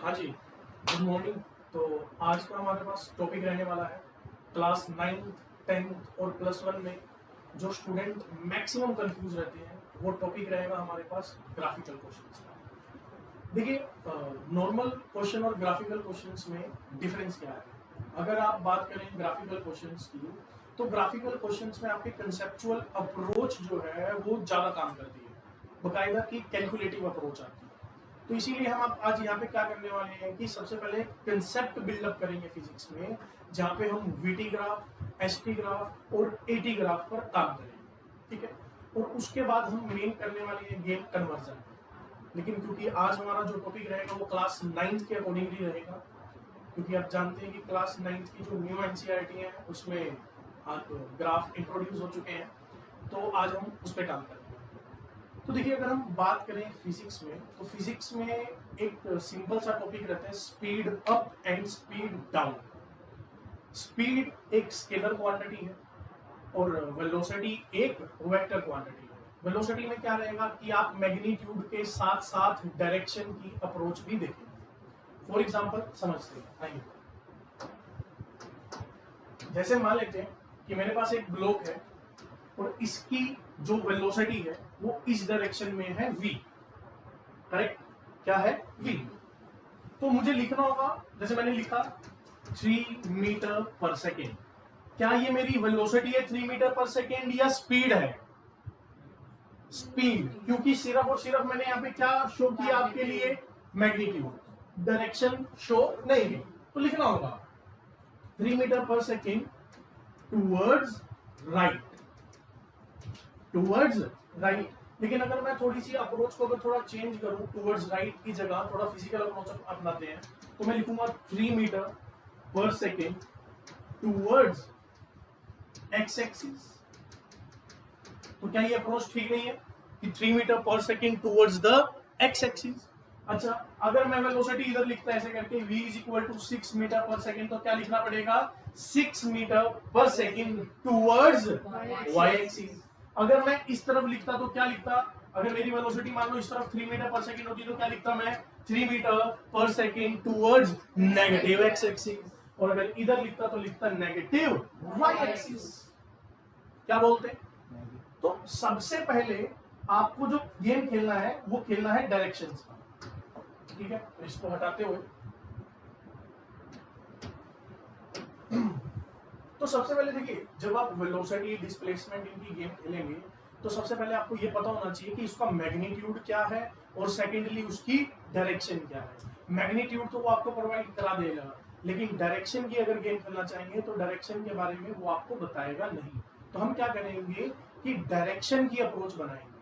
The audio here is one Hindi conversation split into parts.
हाँ जी, गुड मॉर्निंग। तो आज का हमारे पास टॉपिक रहने वाला है क्लास 9th 10th और +1 में जो स्टूडेंट मैक्सिमम कंफ्यूज रहते हैं वो टॉपिक रहेगा हमारे पास ग्राफिकल क्वेश्चंस का। देखिए, नॉर्मल क्वेश्चन और ग्राफिकल क्वेश्चंस में डिफरेंस क्या है। अगर आप बात करें ग्राफिकल क्वेश्चंस की, तो ग्राफिकल क्वेश्चंस में आपकी कंसेप्चुअल अप्रोच जो है वो ज़्यादा काम करती है, बकायदा की कैलकुलेटिव अप्रोच आती है। तो इसीलिए हम आप आज यहाँ पे क्या करने वाले हैं कि सबसे पहले कंसेप्ट बिल्डअप करेंगे फिजिक्स में, जहाँ पे हम वीटी ग्राफ, एसटी ग्राफ और एटी ग्राफ पर काम करेंगे, ठीक है। और उसके बाद हम मेन करने वाले हैं गेम कन्वर्जन। लेकिन क्योंकि आज हमारा जो टॉपिक रहेगा वो क्लास 9th के अकॉर्डिंगली रहेगा, क्योंकि आप जानते हैं कि क्लास 9th की जो न्यू एनसीईआरटी है उसमें आप ग्राफ इंट्रोड्यूस हो चुके हैं, तो आज हम उस पर काम करेंगे। तो देखिए, अगर हम बात करें फिजिक्स में, तो फिजिक्स में एक सिंपल सा टॉपिक रहता है speed up and speed down. Speed एक स्केलर क्वांटिटी है और वेलोसिटी एक वेक्टर क्वांटिटी है। वेलोसिटी में क्या रहेगा कि आप मैग्नीट्यूड के साथ साथ डायरेक्शन की अप्रोच भी देखेंगे। फॉर एग्जांपल समझते हैं, आइए। जैसे मान लेते हैं कि मेरे पास एक ब्लॉक है और इसकी जो वेलोसिटी है वो इस डायरेक्शन में है v, करेक्ट? क्या है? v। तो मुझे लिखना होगा, जैसे मैंने लिखा 3 मीटर पर सेकेंड। क्या ये मेरी वेलोसिटी है 3 मीटर पर सेकेंड या स्पीड है? स्पीड, क्योंकि सिर्फ और सिर्फ मैंने यहाँ पे क्या शो किया आपके लिए? मैग्नीट्यूड, डायरेक्शन शो नहीं की। तो लिखना होगा 3 मीटर पर second towards right, towards right. लेकिन अगर मैं थोड़ी सी अप्रोच को अगर थोड़ा चेंज करूं, टूवर्ड्स राइट की जगह थोड़ा फिजिकल अप्रोच अपनाते हैं, तो मैं लिखूंगा 3 मीटर पर सेकेंड टूवर्ड्स एक्स एक्सिस। तो क्या ये अप्रोच ठीक नहीं है कि 3 मीटर पर second towards the x axis? अच्छा, अगर मैं वेलोसिटी इधर लिखता है ऐसे करके v = 6 मीटर पर सेकेंड, तो क्या लिखना पड़ेगा? 6 मीटर पर सेकेंड टूवर्ड्स वाई एक्सिस। अगर मैं इस तरफ लिखता तो क्या लिखता? अगर मेरी वेलोसिटी मान लो इस तरफ 3 मीटर पर सेकेंड होती तो क्या लिखता मैं? 3 मीटर पर second towards negative x axis. और अगर इधर लिखता तो लिखता नेगेटिव वाई एक्सिस। क्या बोलते? तो सबसे पहले आपको जो गेम खेलना है वो खेलना है डायरेक्शंस का, ठीक है। तो इसको हटाते हुए तो सबसे पहले देखिए, जब आप वेलोसिटी डिस्प्लेसमेंट इनकी गेम खेलेंगे तो सबसे पहले आपको ये पता होना चाहिए कि इसका मैग्नीट्यूड क्या है और सेकेंडली उसकी डायरेक्शन क्या है। मैग्नीट्यूड तो वो आपको प्रोवाइड करा देगा, लेकिन डायरेक्शन की अगर गेम खेलना चाहेंगे तो डायरेक्शन के बारे में वो आपको बताएगा नहीं। तो हम क्या करेंगे कि डायरेक्शन की अप्रोच बनाएंगे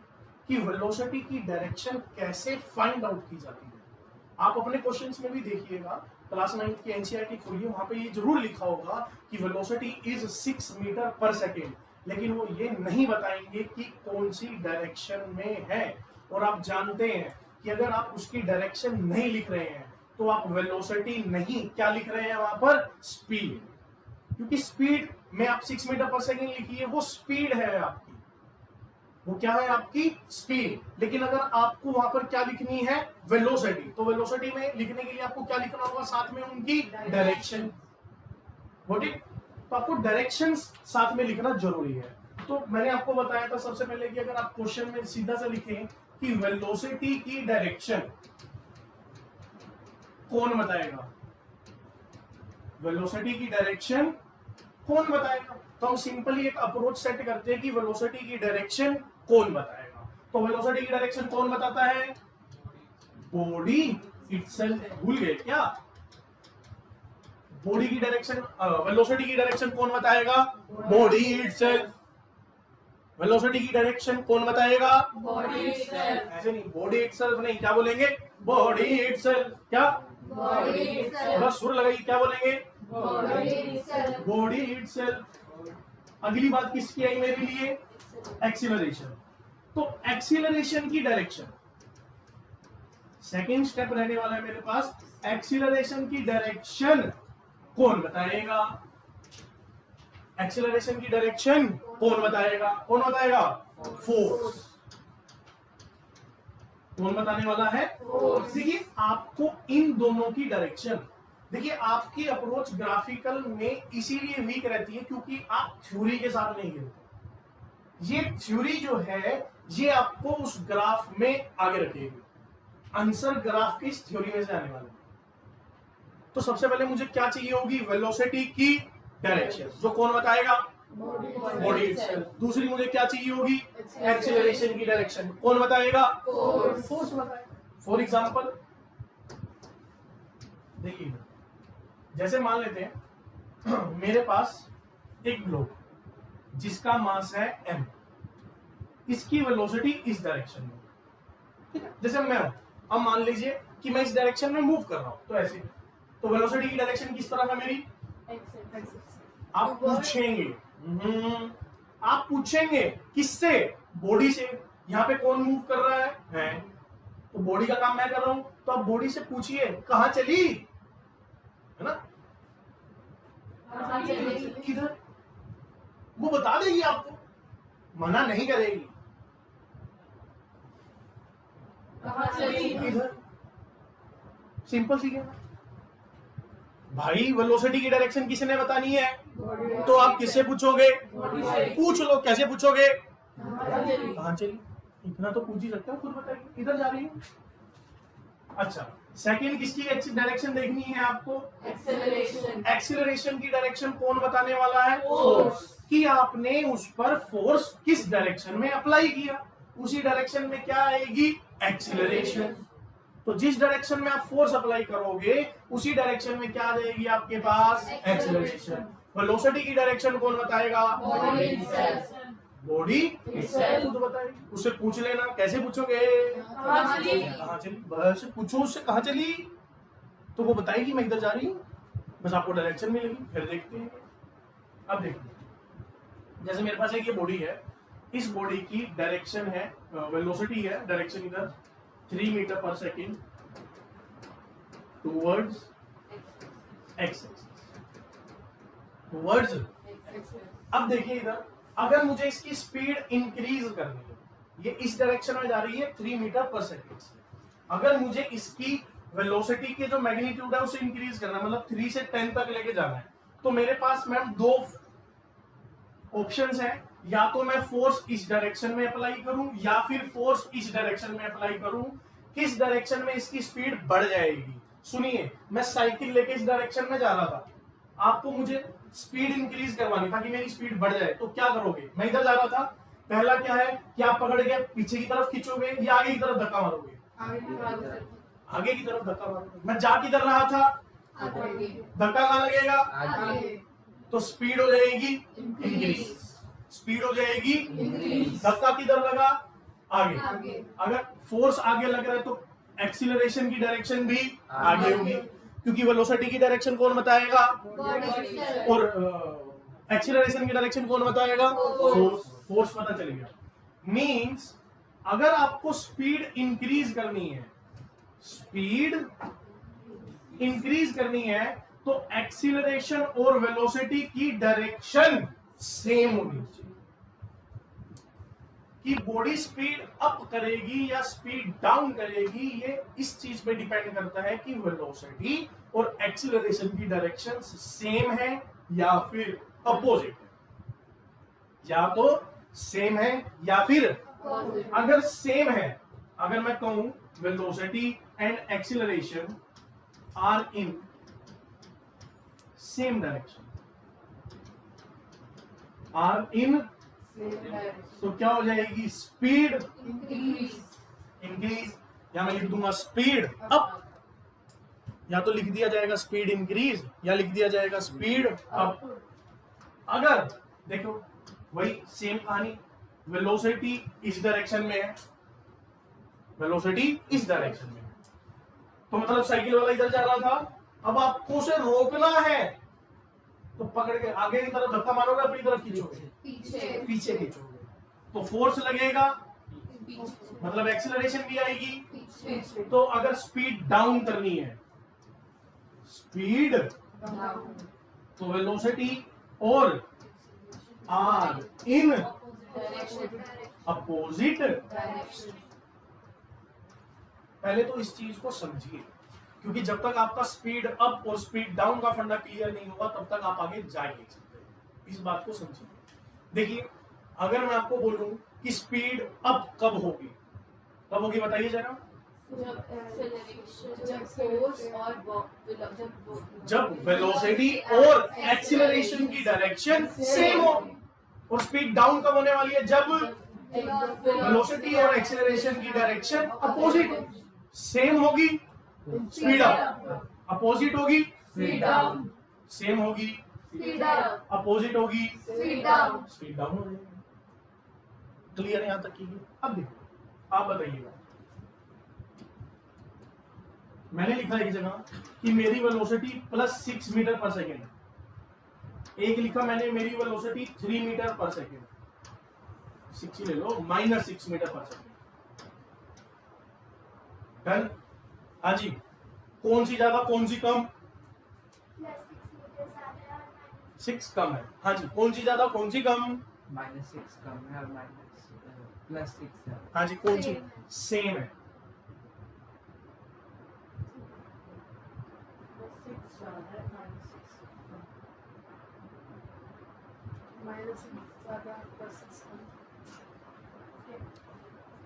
कि वेलोसिटी की डायरेक्शन कैसे फाइंड आउट की जाती है। आप अपने क्वेश्चंस में भी देखिएगा, क्लास 9th की एनसीईआरटी खोलिए, वहां पे ये जरूर लिखा होगा कि वेलोसिटी इज 6 मीटर पर सेकेंड, लेकिन वो ये नहीं बताएंगे कि कौन सी डायरेक्शन में है। और आप जानते हैं कि अगर आप उसकी डायरेक्शन नहीं लिख रहे हैं तो आप वेलोसिटी नहीं, क्या लिख रहे हैं वहां पर? स्पीड। क्योंकि स्पीड में आप 6 मीटर पर सेकेंड लिखिए, वो स्पीड है आपकी, वो क्या है? आपकी स्पीड। लेकिन अगर आपको वहां पर क्या लिखनी है? वेलोसिटी। तो वेलोसिटी में लिखने के लिए आपको क्या लिखना होगा? साथ में उनकी डायरेक्शन। तो आपको डायरेक्शन साथ में लिखना जरूरी है। तो मैंने आपको बताया था सबसे पहले कि अगर आप क्वेश्चन में सीधा सा लिखें कि वेलोसिटी की डायरेक्शन कौन बताएगा, वेलोसिटी की डायरेक्शन कौन बताएगा, तो हम सिंपली एक अप्रोच सेट करते हैं कि वेलोसिटी की डायरेक्शन कौन बताएगा। तो वेलोसिटी की डायरेक्शन कौन बताता है? Body itself. भूल गए क्या? बॉडी की डायरेक्शन, वेलोसिटी की डायरेक्शन कौन बताएगा? Body itself. वेलोसिटी की डायरेक्शन कौन बताएगा? Body itself. ऐसे नहीं, बॉडी इटसेल्फ नहीं, क्या बोलेंगे? Body itself. क्या? Body itself. थोड़ा सुर लगाइए, क्या बोलेंगे? Body itself. Body itself. अगली बात किसकी आई मेरे लिए? एक्सीलरेशन। तो एक्सीलरेशन की डायरेक्शन, सेकेंड स्टेप रहने वाला है मेरे पास। एक्सीलरेशन की डायरेक्शन कौन बताएगा? एक्सीलरेशन की डायरेक्शन कौन बताएगा? कौन बताएगा? फोर्स। कौन बताने वाला है? Force. देखिए आपको इन दोनों की डायरेक्शन, देखिए आपकी अप्रोच ग्राफिकल में इसीलिए वीक रहती है क्योंकि आप थ्योरी के साथ नहीं खेलते। ये थ्योरी जो है ये आपको उस ग्राफ में आगे रखेगी, आंसर ग्राफ की इस थ्योरी में से आने वाला है। तो सबसे पहले मुझे क्या चाहिए होगी? वेलोसिटी की डायरेक्शन, जो कौन बताएगा? Body itself. दूसरी मुझे क्या चाहिए होगी? एक्सीलरेशन की डायरेक्शन, कौन बताएगा? फोर्स बताएगा। फॉर एग्जांपल देखिए, जैसे मान लेते हैं मेरे पास एक ग्लोब जिसका मास है m, इसकी वेलोसिटी इस डायरेक्शन में, ठीक है? जैसे मैं हूं, अब मान लीजिए कि मैं इस डायरेक्शन में मूव कर रहा हूं, तो ऐसे, तो वेलोसिटी की डायरेक्शन किस तरह है मेरी? आप पूछेंगे आप पूछेंगे किससे? बॉडी से। यहाँ पे कौन मूव कर रहा है? तो बॉडी का काम मैं कर रहा हूं, तो आप बॉडी से पूछिए कहां चली, है ना? किधर? वो बता देगी आपको, मना नहीं करेगी। इधर। सिंपल सी है भाई। वेलोसिटी की डायरेक्शन किसने बतानी है? तो आप किससे पूछोगे? पूछ लो। कैसे पूछोगे? कहां चली? इतना तो पूछ ही सकते हो, खुद बताइए। इधर जा रही है। अच्छा, सेकंड किसकी डायरेक्शन देखनी है आपको? एक्सेलरेशन। एक्सीलरेशन की डायरेक्शन कौन बताने वाला है? फोर्स। कि आपने उस पर फोर्स किस डायरेक्शन में अप्लाई किया, उसी डायरेक्शन में क्या आएगी? एक्सीलरेशन। तो जिस डायरेक्शन में आप फोर्स अप्लाई करोगे उसी डायरेक्शन में क्या आ जाएगी आपके पास? एक्सीलरेशन। वेलोसिटी की डायरेक्शन कौन बताएगा? Body itself. Body Itself. खुद बताएगी। उससे पूछ लेना। कैसे पूछोगे? कहां चली? कहां चली? बस पूछो उससे कहां चली, तो वो बताएगी मैं इधर जा रही हूँ, बस आपको डायरेक्शन मिलेगी। फिर देखते हैं। अब देखिए, जैसे मेरे पास एक ये बॉडी है, इस बॉडी की डायरेक्शन है, वेलोसिटी है, डायरेक्शन इधर 3 मीटर पर सेकेंड टूवर्ड्स एक्स टूवर्ड्स। अब देखिए इधर, अगर मुझे इसकी स्पीड इंक्रीज करनी है, ये इस डायरेक्शन में जा रही है 3 मीटर पर सेकेंड से, अगर मुझे इसकी वेलोसिटी के जो मैग्नीट्यूड है उसे इंक्रीज करना है, मतलब 3 से 10 तक लेके जाना है, तो मेरे पास मैम दो ऑप्शंस हैं। या तो मैं फोर्स इस डायरेक्शन में अप्लाई करूं या फिर फोर्स इस डायरेक्शन में अप्लाई करूं। किस डायरेक्शन में इसकी स्पीड बढ़ जाएगी? सुनिए, मैं साइकिल लेके इस डायरेक्शन में जा रहा था, आपको मुझे स्पीड इंक्रीज करवानी था कि मेरी स्पीड बढ़ जाए, तो क्या करोगे? मैं इधर जा रहा था, पहला क्या है कि आप पकड़ के पीछे की तरफ खींचोगे या आगे की तरफ धक्का मारोगे? आगे की तरफ धक्का मारोगे। मैं जा किधर रहा था, धक्का कहां लगेगा? तो स्पीड हो जाएगी इंक्रीज, स्पीड हो जाएगी इंक्रीज। धक्का किधर लगा? आगे। आगे। अगर फोर्स आगे लग रहा है तो एक्सीलरेशन की डायरेक्शन भी आगे होगी, क्योंकि वेलोसिटी की डायरेक्शन कौन बताएगा? और एक्सीलरेशन की डायरेक्शन कौन बताएगा? फोर्स पता चल गया। मींस अगर आपको स्पीड इंक्रीज करनी है, स्पीड इंक्रीज करनी है, तो एक्सीलरेशन और वेलोसिटी की डायरेक्शन सेम होनी चाहिए। कि बॉडी स्पीड अप करेगी या स्पीड डाउन करेगी, ये इस चीज पे डिपेंड करता है कि वेलोसिटी और एक्सीलरेशन की डायरेक्शन सेम है या फिर अपोजिट है। या तो सेम है या फिर, अगर सेम है, अगर मैं कहूं velocity and acceleration are in same direction, are in, तो क्या हो जाएगी? स्पीड इंक्रीज, या मैं लिख दूंगा स्पीड अप, या तो लिख दिया जाएगा स्पीड इंक्रीज या लिख दिया जाएगा स्पीड अप। अगर देखो वही सेम कहानी, वेलोसिटी इस डायरेक्शन में है, वेलोसिटी इस डायरेक्शन में है, तो मतलब साइकिल वाला इधर जा रहा था, अब आपको उसे रोकना है, तो पकड़ के आगे की तरफ धक्का मारोगे, अपनी तरफ खींचोगे, पीछे खींचोगे, तो फोर्स लगेगा, मतलब एक्सीलरेशन भी आएगी। तो अगर स्पीड डाउन करनी है, स्पीड, तो वेलोसिटी और आर इन अपोजिट पहले तो इस चीज को समझिए, क्योंकि जब तक आपका स्पीड अप और स्पीड डाउन का फंडा क्लियर नहीं होगा तब तक आप आगे जा ही नहीं सकते। इस बात को समझिए। देखिए, अगर मैं आपको बोलूं कि स्पीड अप कब होगी बताइए जरा। जब वेलोसिटी और एक्सीलरेशन की डायरेक्शन सेम हो। और स्पीड डाउन कब होने वाली है? जब वेलोसिटी और एक्सीलरेशन की डायरेक्शन अपोजिट सेम होगी, स्पीड अप, अपोजिट होगी स्पीड डाउन, सेम होगी, स्पीड अप, अपोजिट होगी स्पीड डाउन। स्पीड डाउन हो जाएगी। क्लियर है यहां तक की? अब देखो, आप बताइएगा, मैंने लिखा है एक जगह कि मेरी वेलोसिटी +6 मीटर पर सेकेंड, एक लिखा मैंने मेरी वेलोसिटी 3 मीटर पर सेकेंड, 6 ही ले लो, -6 मीटर पर सेकेंड। डन? हाँ जी, कौन सी ज्यादा कौन सी कम? 6 कम है। हाँ जी, कौन सी ज्यादा कौन सी कम? -6 कम है और +6 है। हाँ जी, कौन सी सेम है?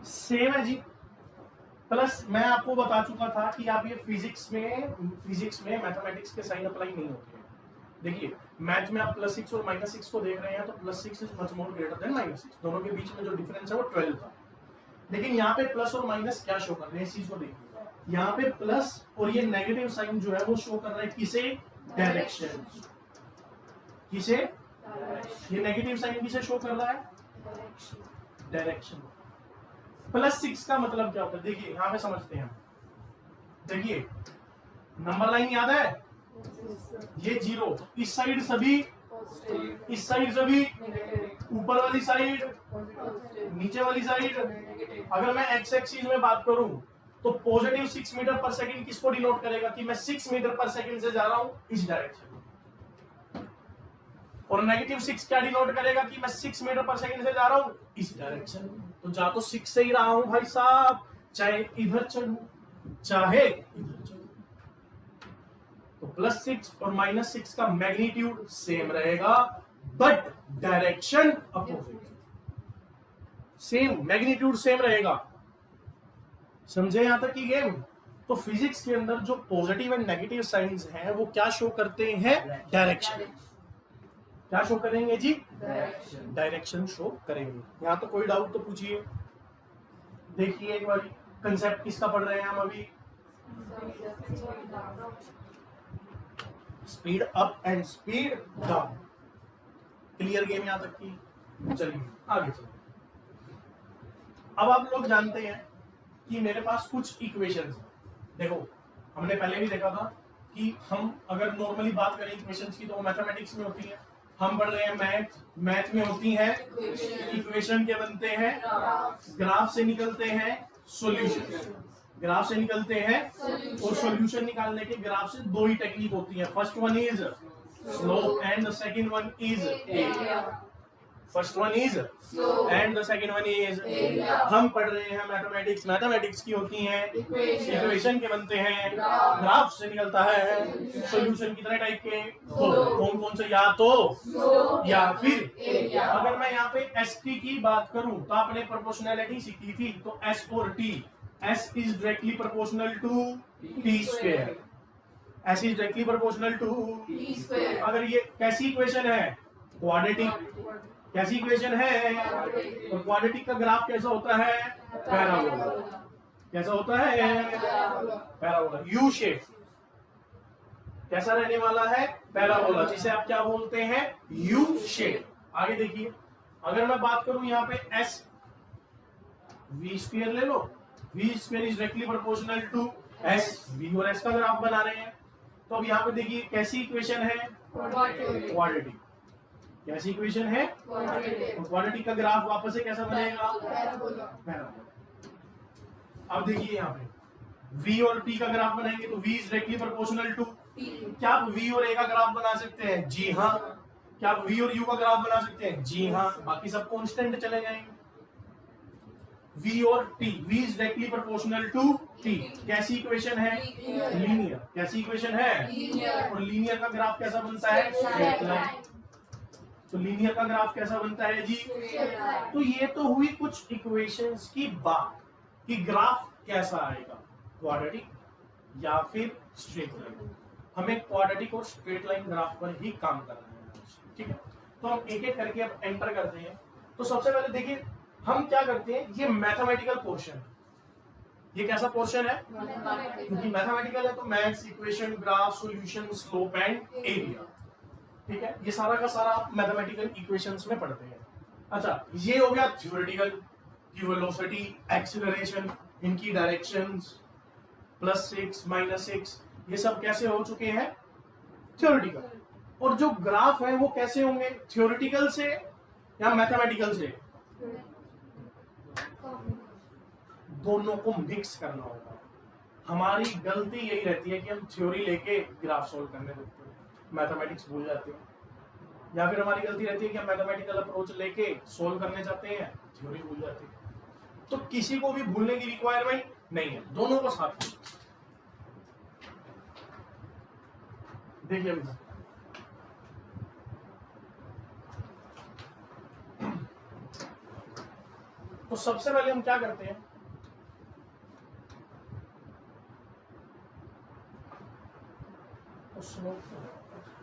सेम है जी। प्लस मैं आपको बता चुका था कि आप ये फिजिक्स में मैथमेटिक्स के साइन अप्लाई नहीं होते हैं। देखिए, मैथ में आप +6 और -6 को देख रहे हैं तो +6 is much more greater than -6, दोनों के बीच में जो डिफरेंस है वो 12 था। लेकिन यहाँ पे प्लस और माइनस क्या शो कर रहे हैं, इस चीज को देखिए। यहाँ पे प्लस और ये नेगेटिव साइन जो है वो शो कर रहा है किसे? डायरेक्शन। किसे? ये नेगेटिव साइन किसे शो कर रहा है? डायरेक्शन। +6 का मतलब क्या होता है? देखिए यहाँ पे समझते हैं। देखिए, नंबर लाइन याद है? ये 0, इस साइड सभी, इस साइड सभी, ऊपर वाली साइड, नीचे वाली साइड। अगर मैं एक्स एक्सिस में बात करूं तो पॉजिटिव 6 मीटर पर सेकंड किसको डिनोट करेगा कि मैं 6 मीटर पर सेकंड से जा रहा हूं इस डायरेक्शन में, और नेगेटिव 6 क्या डिनोट करेगा कि मैं 6 मीटर पर सेकंड से जा रहा हूं इस डायरेक्शन में। तो जा तो 6 से ही रहा हूं भाई साहब, चाहे इधर चलूं चाहे इधर चलूं। तो +6 और -6 का मैग्नीट्यूड सेम रहेगा, but direction opposite. Same magnitude same रहेगा। समझे यहां तक की गेम? तो फिजिक्स के अंदर जो पॉजिटिव एंड नेगेटिव साइंस हैं वो क्या शो करते हैं? डायरेक्शन। क्या शो करेंगे जी? डायरेक्शन शो करेंगे। यहां तो कोई डाउट तो पूछिए। देखिए एक बार कंसेप्ट किसका पढ़ रहे हैं हम अभी? Speed up and speed down. Clear game यहां तक की? चलिए आगे चलिए। अब आप लोग जानते हैं कि मेरे पास कुछ इक्वेशंस हैं। देखो, हमने पहले भी देखा था कि हम अगर नॉर्मली बात करें इक्वेशंस की तो वो मैथमेटिक्स में होती है। हम पढ़ रहे हैं मैथ में होती है इक्वेशन के बनते हैं, ग्राफ से निकलते हैं सॉल्यूशन, ग्राफ से निकलते हैं और सॉल्यूशन निकालने के ग्राफ से दो ही टेक्निक होती है। First one is slope and the second one is area. First one is and the second one is area. हम पढ़ रहे हैं मैथमेटिक्स, मैथमेटिक्स की होती है इक्वेशन के बनते हैं, ग्राफ से निकलता है सॉल्यूशन। कितने टाइप के? कौन कौन से? या तो या फिर अगर मैं यहाँ पे ST की बात करूं तो आपने प्रोपोर्शनैलिटी सीखी थी, तो S और T, S is directly proportional to T square, S is directly proportional to T square। अगर ये कैसी इक्वेशन है? क्वाड्रेटिक। कैसी इक्वेशन है? और क्वाड्रेटिक का ग्राफ कैसा होता है? पैराबोला। कैसा होता है? पैराबोला। यू शेप कैसा रहने वाला है? पैराबोला, जिसे आप क्या बोलते हैं? U shape. आगे देखिए, अगर मैं बात करूं यहाँ पे S, V स्क्वायर ले लो, V square is directly proportional to S, V और S का ग्राफ बना रहे हैं। तो अब यहाँ पे देखिए कैसी इक्वेशन है? क्वाड्रेटिक। कैसी इक्वेशन है? क्वाड्रेटिक का ग्राफ वापस से कैसा बनेगा? पैराबोला। अब देखिए यहाँ पे V और T का ग्राफ बनाएंगे तो V is directly proportional to, क्या आप V और A का ग्राफ बना सकते हैं? जी हाँ। क्या आप V और U का ग्राफ बना सकते हैं? जी हाँ। बाकी सब कांस्टेंट चले जाएंगे। V और T, V is directly proportional to T. कैसी इक्वेशन है? Linear. लीनियर। कैसी इक्वेशन है? Linear. और लीनियर का ग्राफ कैसा बनता है? Straight line. तो लीनियर का ग्राफ कैसा बनता है जी? Straight line. तो ये तो हुई कुछ इक्वेशंस की बात कि ग्राफ कैसा आएगा, क्वाड्रेटिक या फिर स्ट्रेट लाइन। हमें क्वाड्रेटिक और स्ट्रेट लाइन ग्राफ पर ही काम करना है, ठीक है। तो हम एक एक करके अब एंटर करते हैं। तो सबसे पहले देखिए हम क्या करते हैं, ये मैथमेटिकल पोर्शन है। ये कैसा पोर्शन है? Mathematical. क्योंकि मैथमेटिकल है तो maths, equation, graph, solution, slope and area, ठीक है। ये सारा का सारा आप मैथमेटिकल इक्वेशंस में पढ़ते हैं। अच्छा, ये हो गया थ्योरेटिकल की वेलोसिटी, एक्सीलरेशन, इनकी डायरेक्शंस, +6 -6, ये सब कैसे हो चुके हैं? थ्योरेटिकल। और जो ग्राफ है वो कैसे होंगे? थ्योरेटिकल से या मैथमेटिकल से? दोनों को मिक्स करना होगा। हमारी गलती यही रहती है कि हम थ्योरी लेके ग्राफ सॉल्व करने लगते हैं, मैथमेटिक्स भूल जाते हैं। या फिर हमारी गलती रहती है कि हम मैथमेटिकल अप्रोच लेके सॉल्व करने जाते हैं, थ्योरी भूल जाते हैं। तो किसी को भी भूलने की रिक्वायरमेंट नहीं है, दोनों को साथ में। देखिए अभी तो सबसे पहले हम क्या करते हैं,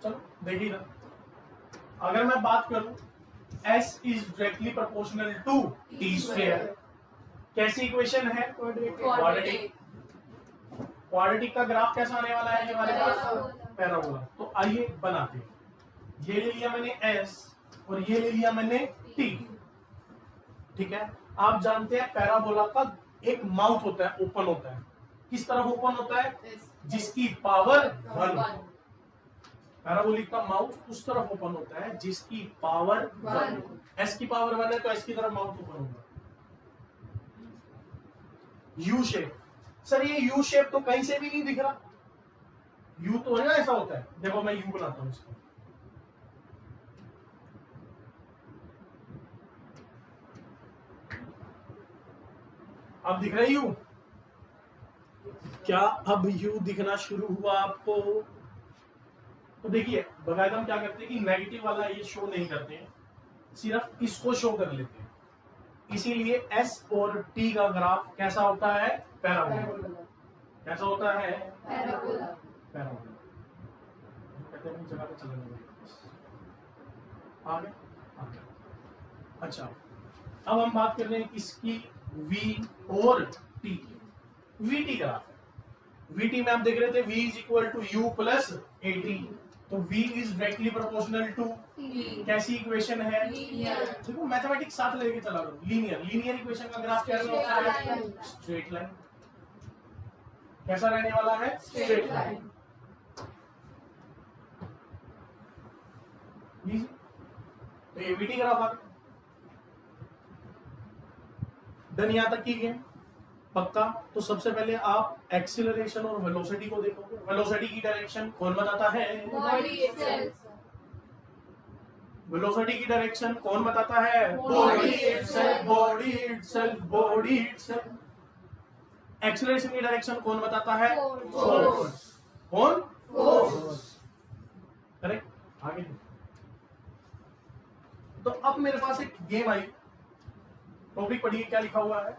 चलो देखिए ना, अगर मैं बात करूं S is directly proportional to t square, कैसी इक्वेशन है? क्वाड्रेटिक। क्वाड्रेटिक का ग्राफ कैसा आने वाला है हमारे पास? पैराबोला। तो आइए बनाते हैं। ये ले लिया मैंने S और ये ले लिया मैंने T, ठीक है। आप जानते हैं पैराबोला का एक माउथ होता है, ओपन होता है। किस तरफ ओपन होता है? जिसकी पावर 1। पैराबोलिक का माउथ उस तरफ ओपन होता है जिसकी पावर 1। S की पावर 1 है तो S की तरफ माउथ ओपन होगा। यू शेप, सर ये यू शेप तो कहीं से भी नहीं दिख रहा। यू तो है ना, ऐसा होता है। देखो मैं यू बनाता हूं इसको, अब दिख रहा है यू? क्या अब यू दिखना शुरू हुआ आपको? तो देखिए बकायदा हम क्या करते हैं कि नेगेटिव वाला ये शो नहीं करते हैं, सिर्फ इसको शो कर लेते हैं। इसीलिए S और T का ग्राफ कैसा होता है? पैराबोला। कैसा होता है? Parabola. पैराबोला। कहते हैं अपनी जगह पे चले जाएंगे। आगे आगे। अच्छा, अब हम बात कर रहे हैं किसकी? V और T की। VT ग्राफ है। VT में आप देख रहे थे V is equal to U plus AT, तो V is directly proportional to T. कैसी इक्वेशन है? Linear. देखो मैथमेटिक्स साथ लेके चला करो। लीनियर, लीनियर इक्वेशन का ग्राफ कैसा होता है? Straight line. Straight line. कैसा रहने वाला है? Straight line. Easy। तो ये VT ग्राफ आ गया। डन यहां तक की गेम पक्का। तो सबसे पहले आप एक्सीलरेशन और वेलोसिटी को देखोगे। वेलोसिटी की डायरेक्शन कौन बताता है? Body itself. वेलोसिटी की डायरेक्शन कौन बताता है? Body itself, body itself, body itself। Acceleration की डायरेक्शन कौन बताता है? Force. कौन? Force. करेक्ट। आगे तो अब मेरे पास एक गेम आई, टॉपिक पढ़िए क्या लिखा हुआ है?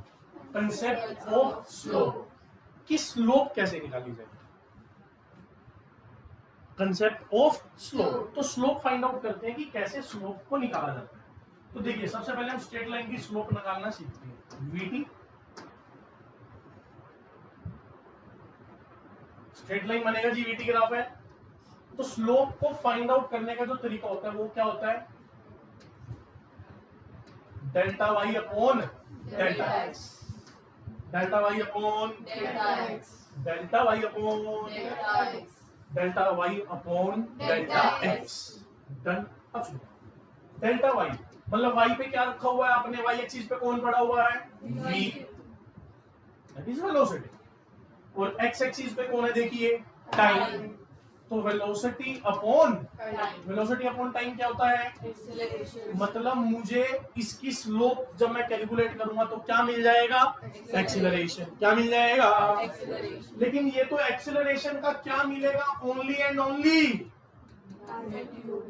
Concept of slope. कि स्लोप कैसे निकाली जाए? Concept of slope. तो स्लोप फाइंड आउट करते हैं कि कैसे स्लोप को निकाला जाता है। तो देखिए सबसे पहले हम स्ट्रेट लाइन की स्लोप निकालना सीखते हैं। VT, स्ट्रेट लाइन बनेगा जी, VT ग्राफ है। तो स्लोप को फाइंड आउट करने का जो तरीका होता है वो क्या होता है? Delta y upon delta x, delta y upon Delta X. Delta y upon Delta X. Delta y upon delta x। Done. अब सुनो, डेल्टा y मतलब y पे क्या रखा हुआ है आपने? y एक्सिस पे कौन पड़ा हुआ है? v, that is velocity. और x एक्सिस पे कौन है? देखिए टाइम। तो वेलोसिटी अपॉन Time. टाइम क्या होता है? Acceleration. मतलब मुझे इसकी स्लोप जब मैं कैलकुलेट करूंगा तो क्या मिल जाएगा? एक्सीलरेशन। क्या मिल जाएगा? Acceleration. लेकिन ये तो एक्सीलरेशन का क्या मिलेगा? Only and only Magnitude.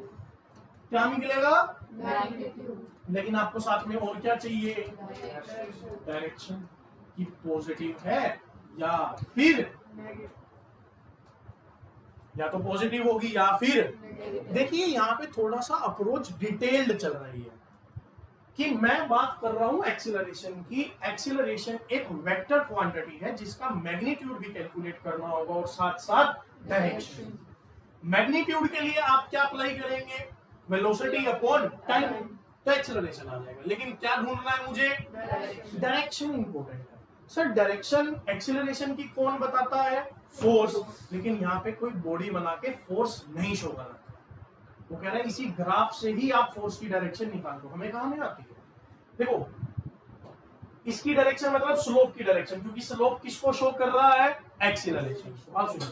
क्या मिलेगा? Magnitude. लेकिन आपको साथ में और क्या चाहिए? Direction. डायरेक्शन की पॉजिटिव है या फिर या तो पॉजिटिव होगी या फिर Negative. देखिए यहाँ पे थोड़ा सा अप्रोच डिटेल्ड चल रही है कि मैं बात कर रहा हूं एक्सीलरेशन की। एक्सीलरेशन एक वेक्टर क्वांटिटी है जिसका मैग्नीट्यूड भी कैलकुलेट करना होगा और साथ साथ डायरेक्शन। मैग्नीट्यूड के लिए आप क्या अप्लाई करेंगे? वेलोसिटी अपॉन टाइम, तो एक्सीलरेशन आ जाएगा। लेकिन क्या ढूंढना है मुझे? Direction. डायरेक्शन इंपॉर्टेंट है सर। डायरेक्शन एक्सीलरेशन की कौन बताता है? फोर्स। लेकिन यहाँ पे कोई बॉडी बना के फोर्स नहीं शो कर रहा। वो कह रहा है इसी ग्राफ से ही आप फोर्स की डायरेक्शन निकाल दो। हमें कहाँ में आती है? देखो इसकी डायरेक्शन मतलब स्लोप की डायरेक्शन, क्योंकि स्लोप किसको शो कर रहा है? एक्सीलरेशन। आप सुनो,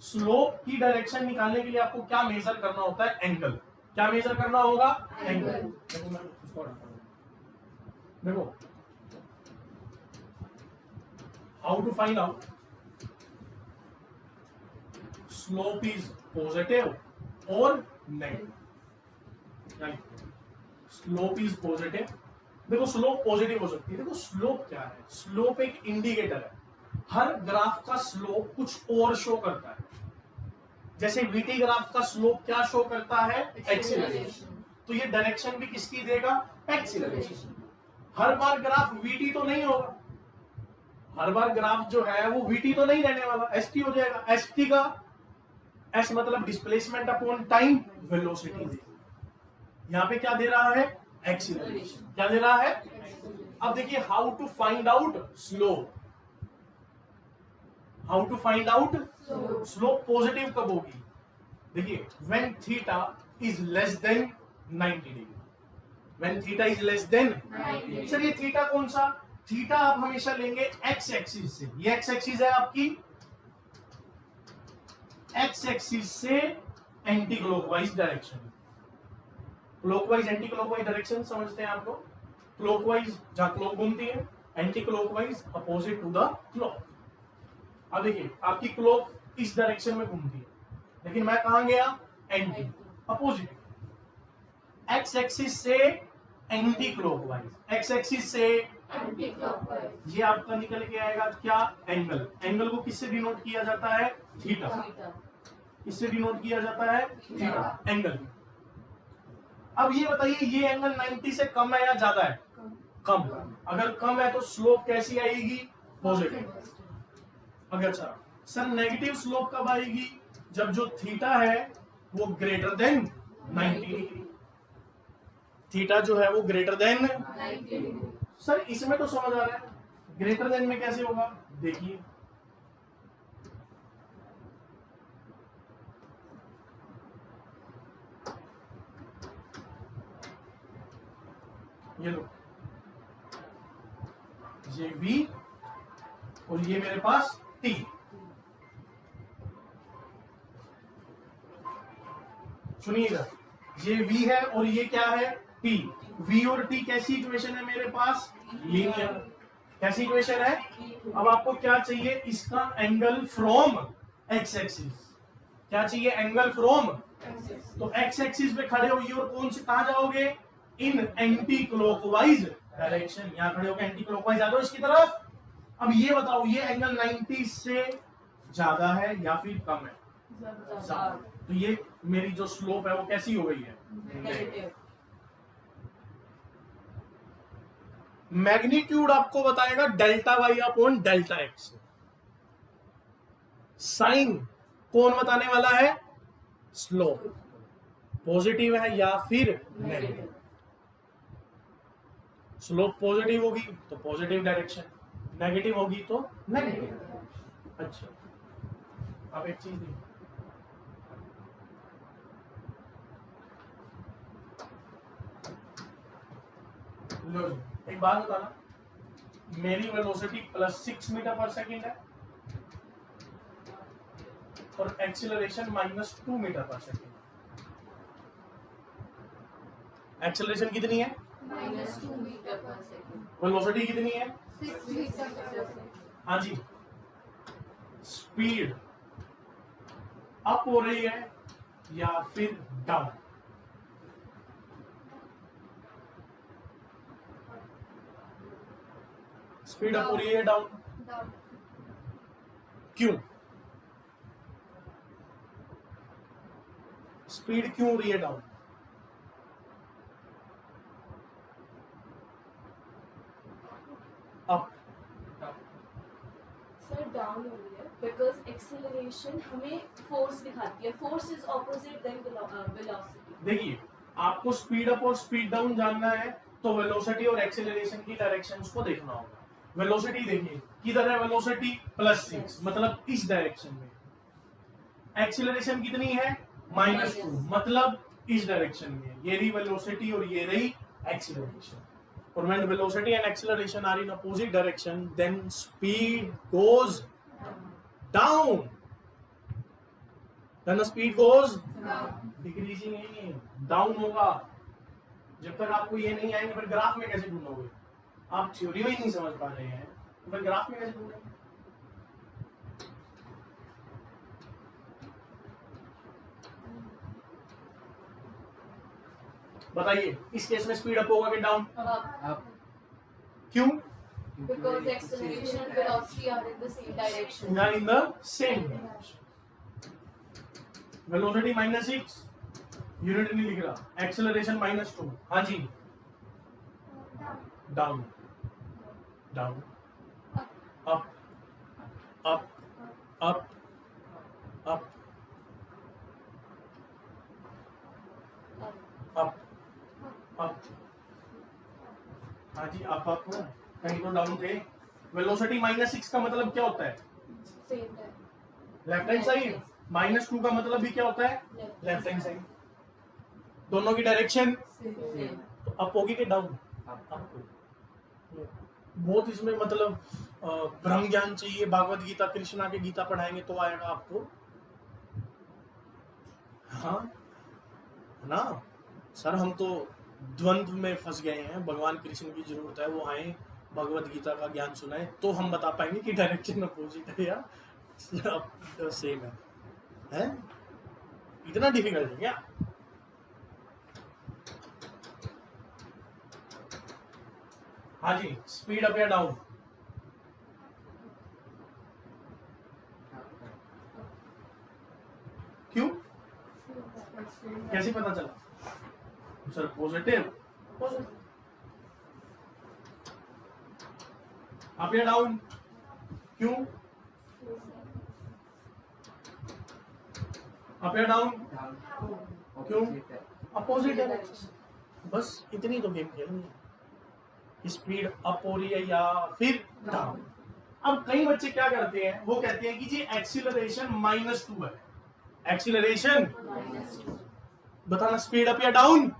स्लोप की डायरेक्शन निकालने के लिए आपको क्या मेजर करना होता है? एंगल। क्या मेजर करना होगा? एंगल। देखो मैं इसको हटाता हूं। देखो how to find out slope is positive और नेगेटिव। Slope is positive. देखो स्लोप पॉजिटिव हो सकती है। देखो स्लोप क्या है? स्लोप एक इंडिकेटर है। हर ग्राफ का स्लोप कुछ और शो करता है। जैसे वीटी ग्राफ का स्लोप क्या शो करता है? एक्सीलरेशन। तो ये डायरेक्शन भी किसकी देगा? एक्सीलरेशन। हर बार ग्राफ वीटी तो नहीं होगा। हर बार ग्राफ जो है वो वीटी तो नहीं रहने वाला, एसटी हो जाएगा। एसटी का एस मतलब डिस्प्लेसमेंट अपॉन टाइम, वेलोसिटी। यहाँ पे क्या दे रहा है? एक्सीलरेशन। क्या दे रहा है? अब देखिए how to find out slope. How to find out slope positive कब होगी? देखिए when theta is less than 90 degree. When theta is less than, sir ये थीटा कौन सा? थीटा आप हमेशा लेंगे एक्स एक्सिस से। ये एक्स एक्सिस है आपकी, एक्स एक्सिस से anti clockwise direction. Clockwise anti clockwise direction समझते हैं आपको? क्लॉकवाइज जहां क्लॉक घूमती है, anti clockwise opposite to the clock. अब देखिए आपकी क्लॉक इस डायरेक्शन में घूमती है, लेकिन मैं कहां गया? Anti, opposite. एक्स एक्सिस से एंटी क्लॉकवाइज, एक्स एक्सिस से Anti-clockwise. ये आपका निकल के आएगा क्या? एंगल। एंगल को किससे डिनोट किया जाता है? थीटा। Theta. किससे डिनोट किया जाता है? थीटा। एंगल। अब ये बताइए ये एंगल 90 से कम है या ज्यादा है? कम। अगर कम है तो स्लोप कैसी आएगी? पॉजिटिव। अगर अच्छा सर नेगेटिव स्लोप कब आएगी? जब जो थीटा है वो ग्रेटर देन 90 डिग्री। थीटा जो है वो ग्रेटर देन, 90 degree. सर इसमें तो समझ आ रहा है, ग्रेटर देन में कैसे होगा? देखिए ये लो, ये V और ये मेरे पास T। सुनिएगा, ये V है और ये क्या है? T। V और T कैसी इक्वेशन है मेरे पास? लीनियर। कैसी इक्वेशन है? अब आपको क्या चाहिए? इसका एंगल फ्रॉम एक्स एक्सिस। क्या चाहिए? Angle from. तो एक्स एक्सिस पे खड़े होइए और कौन से कहां जाओगे? इन एंटी क्लॉकवाइज डायरेक्शन। यहां खड़े होकर एंटी क्लॉकवाइज आ जाओ इसकी तरफ। अब ये बताओ ये एंगल 90 से ज्यादा है या फिर कम है? ज्यादा। तो ये मेरी जो स्लोप है वो कैसी हो गई है? Negative. मैग्नीट्यूड आपको बताएगा delta y upon delta x. Sign कौन बताने वाला है? स्लोप। पॉजिटिव है या फिर नेगेटिव। स्लोप पॉजिटिव होगी तो पॉजिटिव डायरेक्शन, नेगेटिव होगी तो नेगेटिव। अच्छा अब एक चीज देखिए, लो जी, एक बात बताना, मेरी वेलोसिटी +6 मीटर पर सेकेंड है। और एक्सीलरेशन -2 मीटर पर सेकेंड। एक्सीलरेशन कितनी है? -2 मीटर पर सेकंड। वेलोसिटी कितनी है? 6 मीटर पर सेकंड। हाँ जी। स्पीड अप हो रही है या फिर डाउन? स्पीड अप हो रही है या डाउन? डाउन। क्यों? स्पीड क्यों हो रही है डाउन? अप। सर डाउन हो रही है बिकॉज एक्सेलरेशन हमें फोर्स दिखाती है, force is opposite than velocity. देखिए, आपको स्पीड अप और स्पीड डाउन जानना है तो वेलोसिटी और एक्सेलरेशन की डायरेक्शंस को देखना होगा। वेलोसिटी देखिए किधर है, वेलोसिटी +6 मतलब इस डायरेक्शन में। एक्सेलरेशन कितनी है? -2 मतलब इस डायरेक्शन में। ये रही वेलोसिटी और ये रही एक्सेलरेशन। और when velocity and acceleration are in opposite direction, then speed goes down. Then the speed goes decreasing नहीं, down होगा। जब तक आपको ये नहीं आएंगे फिर ग्राफ में कैसे ढूंढोगे? आप थ्योरी में ही नहीं समझ पा रहे हैं तो फिर ग्राफ में कैसे ढूंढेंगे? बताइए, इस केस में स्पीड अप होगा कि डाउन? Up. क्यों? Because acceleration and velocity are in the same direction. या in the same direction. Velocity -6, unit नहीं लिख रहा। एक्सेलरेशन -2, हाँ जी। Down, down, up, up, up, up, up, up. हाँ जी, अप कहीं तो डाउन थे। वेलोसिटी -6 का मतलब क्या होता है? सेम है। Left hand side. -2 का मतलब भी क्या होता है? Left hand side. दोनों की डायरेक्शन सेम। तो अप होगी कि डाउन? Up. अप। बहुत इसमें मतलब ब्रह्म ज्ञान चाहिए। भागवत गीता, कृष्णा के गीता पढ़ाएंगे तो आएगा आपको। हाँ ना सर, हम तो द्वंद्व में फंस गए हैं। भगवान कृष्ण की जरूरत है वो आए, भगवत गीता का ज्ञान सुनाए तो हम बता पाएंगे कि डायरेक्शन अपोजिट है या सेम है? इतना डिफिकल्ट है क्या? हाँ जी, स्पीड अप या डाउन? क्यों? कैसे पता चला? सर पॉजिटिव अप या डाउन? क्यों? अप या डाउन? Down. क्यों? Opposite है. Opposite direction. बस इतनी तो गेम खेलनी है। स्पीड अप हो रही है या फिर डाउन। अब कई बच्चे क्या करते हैं, वो कहते हैं कि जी एक्सीलरेशन -2 है। एक्सीलरेशन बताना, स्पीड अप या डाउन?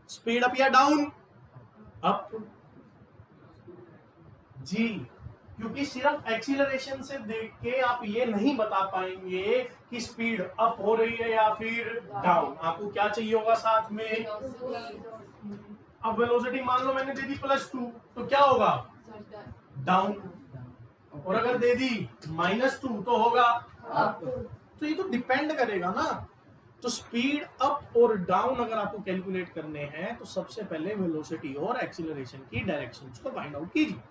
स्पीड अप या डाउन? अप जी, क्योंकि सिर्फ एक्सीलरेशन से देख के आप ये नहीं बता पाएंगे कि स्पीड अप हो रही है या फिर डाउन। आपको क्या चाहिए होगा साथ में? अब वेलोसिटी मान लो मैंने दे दी +2 तो क्या होगा? डाउन। Down. और अगर दे दी -2 तो होगा अप। तो ये तो डिपेंड करेगा ना। तो स्पीड अप और डाउन अगर आपको कैलकुलेट करने हैं तो सबसे पहले वेलोसिटी और एक्सीलरेशन की डायरेक्शंस को फाइंड आउट कीजिए।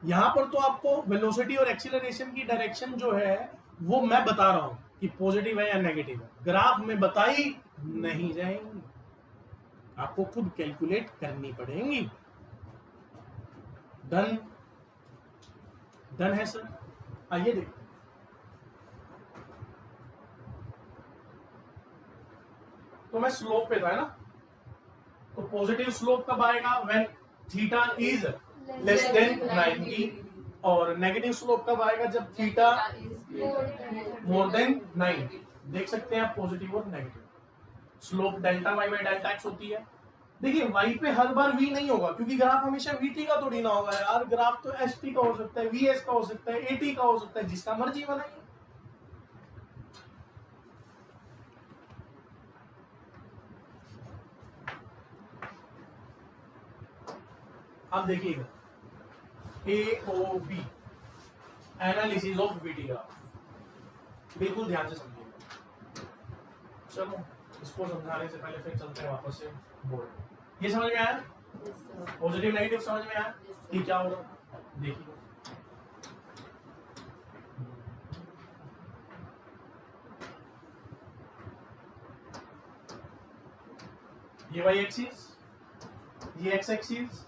यहां पर तो आपको वेलोसिटी और एक्सीलरेशन की डायरेक्शन जो है वो मैं बता रहा हूं कि पॉजिटिव है या नेगेटिव है, ग्राफ में बताई नहीं जाएंगी, आपको खुद कैलकुलेट करनी पड़ेंगी। डन? डन है सर? आइए देखो, तो मैं स्लोप पे था है ना, तो पॉजिटिव स्लोप कब आएगा? When theta is less than 90, और नेगेटिव स्लोप कब आएगा? जब थीटा मोर देन 90। देख सकते हैं आप पॉजिटिव और negative slope delta y by delta x होती है। देखिए y पे हर बार v नहीं होगा क्योंकि ग्राफ हमेशा vt का थोड़ी ना होगा यार, ग्राफ तो st का हो सकता है, vs का हो सकता है, at का हो सकता है, जिसका मर्जी बनाइए। अब देखिएगा AOB analysis of VT graph, बिल्कुल ध्यान से समझिएगा। चलो इसको समझाने से पहले फिर चलते हैं वापस से बोर्ड। ये समझ में आया? Yes, sir. पॉजिटिव नेगेटिव समझ में आया Yes, sir. कि क्या होगा? देखिए ये वाई एक्सिस, ये एक्स एक्सिस,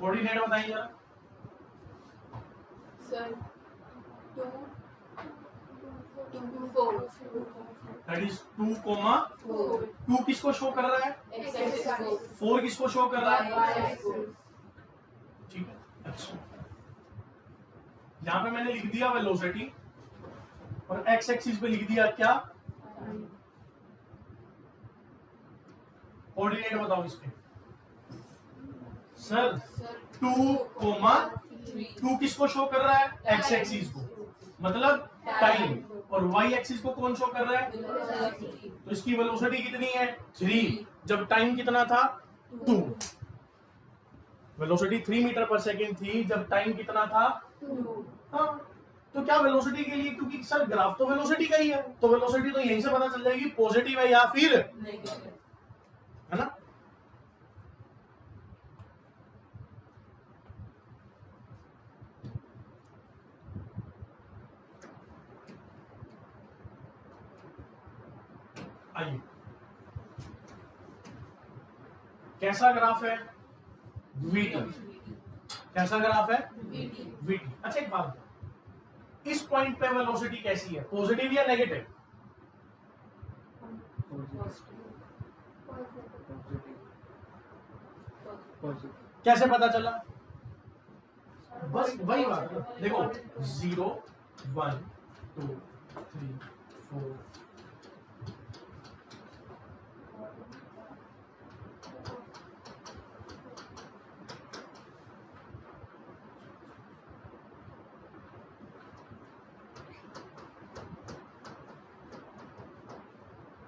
कोऑर्डिनेट बताइए जरा। Sir, 2, 4. That is 2 coma 4. 2 किसको शो कर रहा है? X axis. 4 किसको शो कर रहा है? Y axis. ठीक है, अच्छा यहाँ पे मैंने लिख दिया वेलोसिटी और एक्स एक्सिस पे लिख दिया क्या? कोऑर्डिनेट बताओ इसके। Sir Sir, 2 coma 3. 2 किसको शो कर रहा है? एक्स एक्सिस को, मतलब टाइम, और वाई एक्सिस को कौन शो कर रहा है? Velocity. तो इसकी वेलोसिटी कितनी है? 3, जब टाइम कितना था? 2। वेलोसिटी 3 मीटर पर सेकेंड थी जब टाइम कितना था? 2. हाँ, तो क्या वेलोसिटी के लिए, क्योंकि सर ग्राफ तो वेलोसिटी का ही है, तो वेलोसिटी तो यहीं से पता चल जाएगी पॉजिटिव है या फिर, Negative. है ना? आइए, कैसा ग्राफ है? VT। कैसा ग्राफ है? VT. VT। अच्छा एक बात बताओ, इस पॉइंट पे वेलोसिटी कैसी है? पॉजिटिव या नेगेटिव? Positive. कैसे पता चला? बस वही बात है, देखो 0 1 2 3 4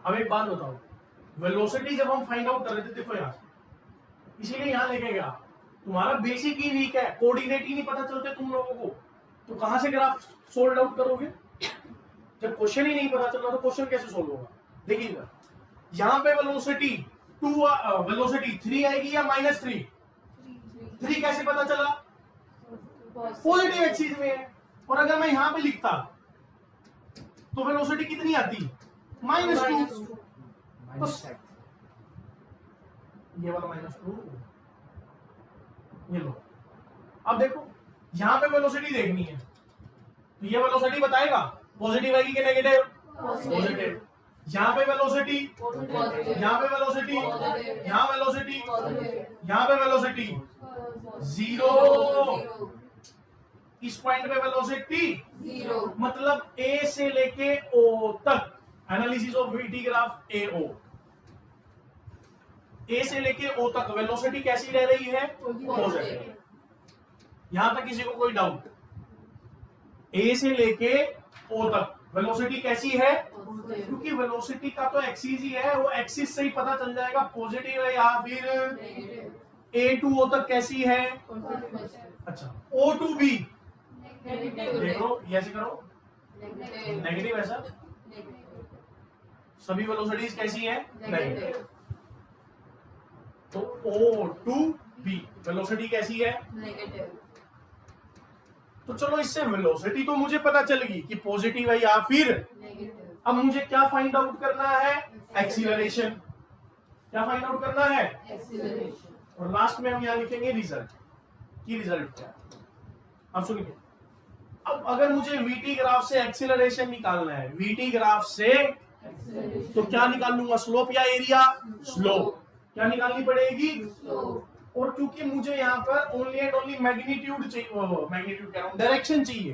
अब एक बात बताओ, वेलोसिटी जब हम फाइंड आउट कर रहे थे, देखो यार, इसीलिए यहां लेके गया, तुम्हारा बेसिक ही वीक है, कोऑर्डिनेट ही नहीं पता चलते तुम लोगों को, तो कहां से ग्राफ सोल्व आउट करोगे? जब क्वेश्चन ही नहीं पता चल रहा तो क्वेश्चन कैसे सोल्व होगा? देखिएगा, यहाँ पे वेलोसिटी 2 वेलोसिटी 3 आएगी या -3? 3 कैसे पता चला? पॉजिटिव एक्सिस में है, और अगर मैं यहाँ पे लिखता तो वेलोसिटी कितनी आती? -2। Minus X. ये वाला -2, ये लो। अब देखो यहाँ पे वेलोसिटी देखनी है, तो ये वेलोसिटी बताएगा पॉजिटिव आएगी कि नेगेटिव? पॉजिटिव। यहाँ पे वेलोसिटी, यहाँ पे वेलोसिटी, यहाँ वेलोसिटी, यहाँ पे वेलोसिटी 0। इस पॉइंट पे वेलोसिटी 0. मतलब A से लेके O तक, analysis of VT graph AO, A से लेके O तक वेलोसिटी कैसी रह रही है? पॉजिटिव। यहां तक किसी को कोई डाउट? A से लेके O तक वेलोसिटी कैसी है? क्योंकि वेलोसिटी का तो एक्सिस ही है, वो एक्सिस से ही पता चल जाएगा पॉजिटिव है या फिर। A to O तक कैसी है? अच्छा, O to B देखो, ये ऐसे करो, नेगेटिव है सर, सभी वेलोसिटीज कैसी है? नेगेटिव। तो O to B वेलोसिटी कैसी है? तो चलो, इससे वेलोसिटी तो मुझे पता चल गई कि पॉजिटिव है या फिर। अब मुझे क्या फाइंड आउट करना है? एक्सीलरेशन। क्या फाइंड आउट करना है? और लास्ट में हम यहाँ लिखेंगे रिजल्ट, की रिजल्ट क्या है। अब सुनिए, अब अगर मुझे VT ग्राफ से एक्सीलरेशन निकालना है, VT ग्राफ से तो क्या निकाल लूंगा, स्लोप या एरिया? स्लोप। क्या निकालनी पड़ेगी? और क्योंकि मुझे यहाँ पर ओनली एंड ओनली मैग्नीट्यूड चाहिए, मैग्नीट्यूड कह रहा हूं, डायरेक्शन चाहिए,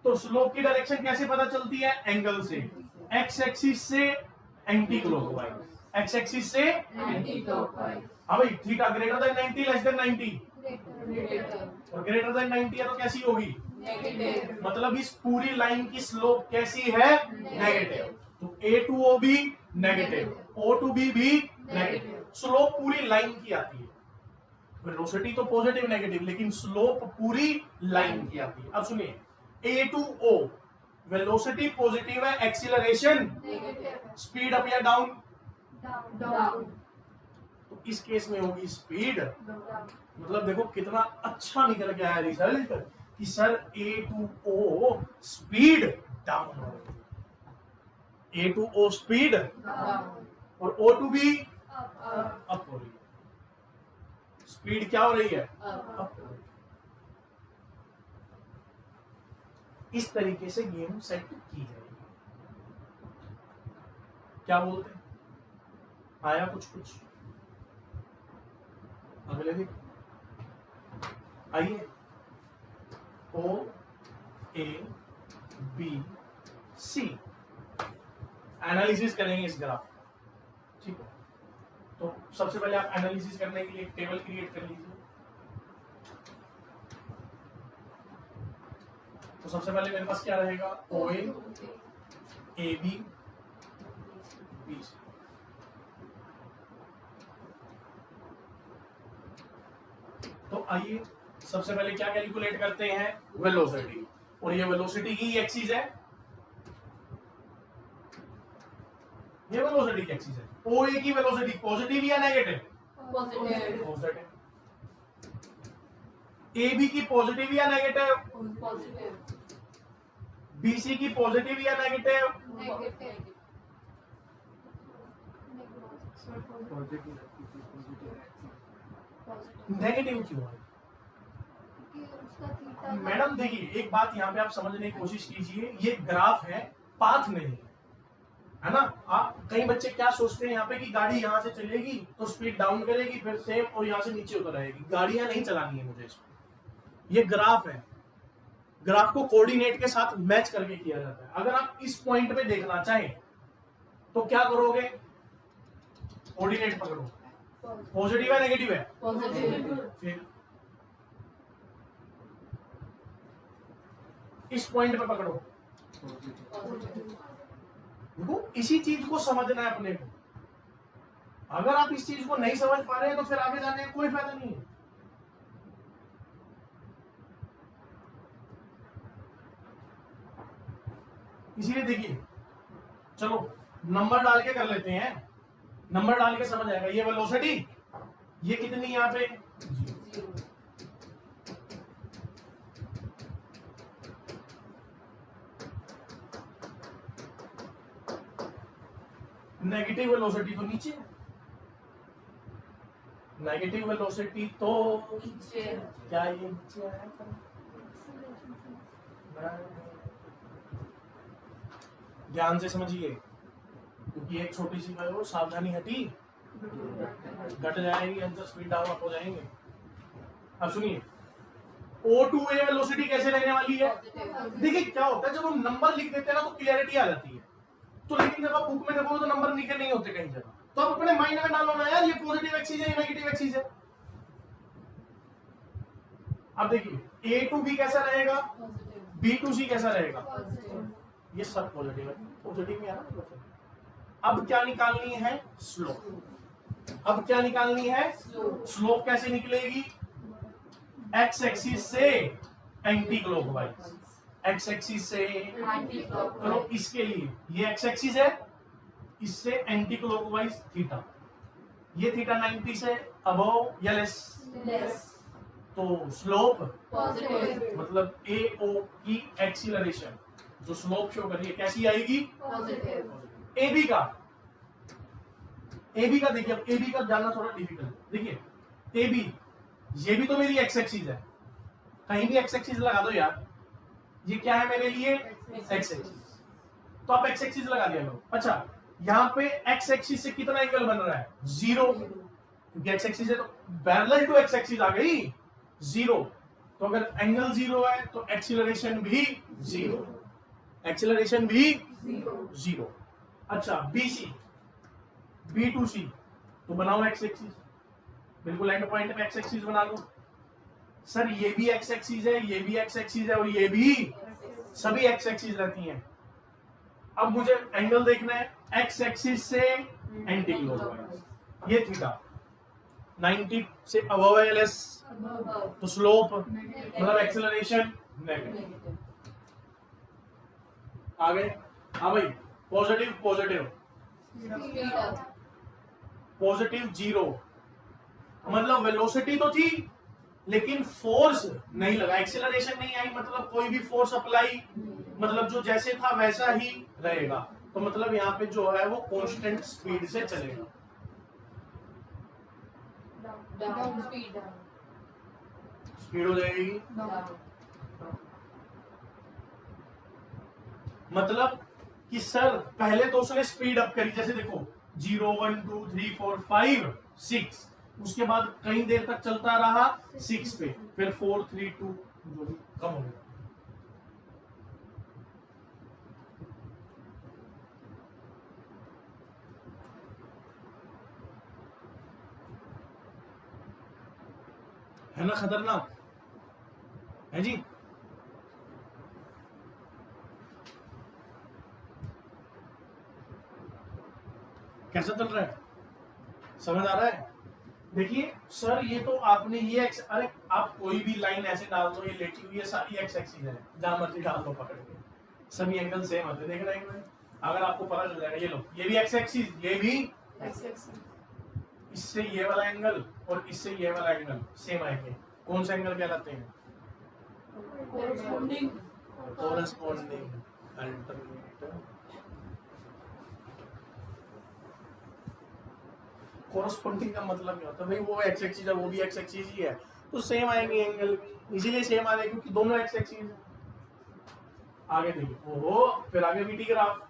तो स्लोप की डायरेक्शन कैसे पता चलती है? एंगल से। एक्स एक्सिस से एंटी क्लॉकवाइज, एक्स एक्सिस से। हाँ भाई, theta greater than 90 less than 90, और ग्रेटर देन 90 है तो कैसी होगी? मतलब इस पूरी लाइन की स्लोप कैसी है? नेगेटिव। तो A to O भी नेगेटिव, O to B भी नेगेटिव, स्लोप पूरी लाइन की आती है। वेलोसिटी तो पॉजिटिव नेगेटिव, लेकिन स्लोप पूरी लाइन की आती है। अब सुनिए, A to O velocity positive है, एक्सीलरेशन स्पीड अप या डाउन? तो इस केस में होगी स्पीड। मतलब देखो कितना अच्छा निकल के आया रिजल्ट कि sir A to O speed down हो रही है, A to O स्पीड, और O to B अप हो रही है। स्पीड क्या हो रही है? अप हो रही है। इस तरीके से गेम सेट की जाएगी। क्या बोलते हैं? आया कुछ कुछ? अगले भी आइए, O A B C analysis करेंगे इस ग्राफ, ठीक है? तो सबसे पहले आप एनालिसिस करने के लिए एक टेबल क्रिएट कर लीजिए। तो सबसे पहले मेरे पास क्या रहेगा? OA AB BC। तो आइए सबसे पहले क्या कैलकुलेट करते हैं? वेलोसिटी। और ये वेलोसिटी की एक्सिस है, ये वेलोसिटी की एक्सिस है। OA की वेलोसिटी पॉजिटिव या नेगेटिव? पॉजिटिव। AB की पॉजिटिव या नेगेटिव? BC की पॉजिटिव या नेगेटिव? नेगेटिव क्यों है? मैडम देखिए, एक बात यहाँ पे आप समझने की कोशिश कीजिए, ये ग्राफ है, पाथ नहीं है ना? आप कई बच्चे क्या सोचते हैं यहाँ पे कि गाड़ी यहाँ से चलेगी तो स्पीड डाउन करेगी, फिर सेम, और यहाँ से नीचे उतर आएगी। गाड़ियां नहीं चलानी है मुझे इसमें, ये ग्राफ है। ग्राफ को कोऑर्डिनेट के साथ मैच करके किया जाता है। अगर आप इस पॉइंट पे देखना चाहें तो क्या करोगे? कोऑर्डिनेट पकड़ो, पॉजिटिव है नेगेटिव है? फिर इस पॉइंट पे पकड़ो। देखो, इसी चीज को समझना है अपने को। अगर आप इस चीज को नहीं समझ पा रहे हैं तो फिर आगे जाने का कोई फायदा नहीं है। इसीलिए देखिए, चलो नंबर डाल के कर लेते हैं, नंबर डाल के समझ आएगा। ये वेलोसिटी, ये कितनी यहाँ पे? नेगेटिव वेलोसिटी तो नीचे, नेगेटिव वेलोसिटी तो क्या ये नीचे आया था? ध्यान से समझिए, क्योंकि एक छोटी सी सावधानी हटी घट जाएगी, आंसर स्पीड डाउन अप हो जाएंगे। अब सुनिए, O to A वेलोसिटी कैसे रहने वाली है? देखिए क्या होता है, जब हम नंबर लिख देते हैं ना तो क्लियरिटी आ जाती है। तो लेकिन जब आप बुक में देखोगे तो नंबर लिखे नहीं होते कहीं जगह, तो आप अपने माइंड में डालो ना यार, ये पॉजिटिव एक्सिस है, ये नेगेटिव एक्सिस है। अब देखिए, A to B कैसा रहेगा, B to C कैसा रहेगा? ये सब पॉजिटिव है, पॉजिटिव में आना। अब क्या निकालनी है? स्लोप। अब क्या निकालनी है? स्लोप कैसे निकलेगी? एक्स एक्सिस से एंटी क्लॉकवाइज, एक्स एक्सिस से, चलो इसके लिए ये एक्स एक्सिस है, इससे एंटी क्लॉकवाइज थीटा, ये थीटा 90 से अबव या लेस? तो स्लोप मतलब AO की एक्सीलरेशन जो स्लोप शो कर रही है कैसी आएगी? AB का, AB का देखिए, अब AB का जानना थोड़ा डिफिकल्ट। देखिए AB, ये भी तो मेरी एक्स एक्सिस है, कहीं भी एक्स एक्सिस लगा दो यार, ये क्या है मेरे लिए? X axis. तो आप एक्स एक्सिस लगा दिया करो। अच्छा, यहाँ पे एक्स एक्सिस से कितना एंगल बन रहा है? 0, क्योंकि एक्स एक्सिस है तो पैरेलल टू एक्स एक्सिस आ गई 0। तो अगर एंगल 0 है तो एक्सीलरेशन भी 0, एक्सीलरेशन भी 0। अच्छा, BC B to C तो बनाओ एक्स एक्सिस, बिल्कुल एंड पॉइंट पे एक्स एक्सिस बना लो। सर ये भी एक्स एक्सिस है, ये भी एक्स एक्सिस है और ये भी, सभी एक्स एक्सिस रहती हैं। अब मुझे एंगल देखना है एक्स एक्सिस से एंटी क्लॉकवाइज, ये थीटा 90 से अबव है लेस, तो स्लोप मतलब एक्सेलरेशन नेगेटिव। आगे हाँ भाई, पॉजिटिव पॉजिटिव पॉजिटिव 0 मतलब वेलोसिटी तो थी लेकिन फोर्स नहीं लगा, एक्सेलरेशन नहीं आई, मतलब कोई भी फोर्स अप्लाई, मतलब जो जैसे था वैसा ही रहेगा। तो मतलब यहाँ पे जो है वो कांस्टेंट स्पीड से चलेगा। डाउन स्पीड स्पीड हो जाएगी, मतलब कि सर पहले तो उसने स्पीड अप करी, जैसे देखो 0 1 2 3 4 5 6, उसके बाद कई देर तक चलता रहा 6 पे, फिर 4 3 2 जो भी कम हो गया। है ना खतरनाक, है जी। कैसा चल रहा है, समझ आ रहा है? देखिए सर ये तो आपने ये अरे आप कोई भी लाइन ऐसे डाल दो, ये लेटी हुई है सारी एक्स एक्सिस है, जहां मर्जी डाल दो पकड़ के, सभी एंगल सेम आते देख रहे हैं। अगर आपको पता चल जाएगा, ये लो ये भी एक्स एक्सिस, ये भी इससे ये वाला एंगल और इससे ये वाला एंगल सेम आएंगे, कौन सा एंगल कहलाते हैं? Corresponding alternate. कोरस्पॉन्डिंग का मतलब क्या होता है भाई? वो एक्स एक्सिस है, वो भी एक्स एक्सिस ही है, तो सेम आएंगे एंगल, इसीलिए सेम आ रहे क्योंकि दोनों एक्स एक्सिस है। आगे देखिए, ओहो, फिर आगे बीटी ग्राफ,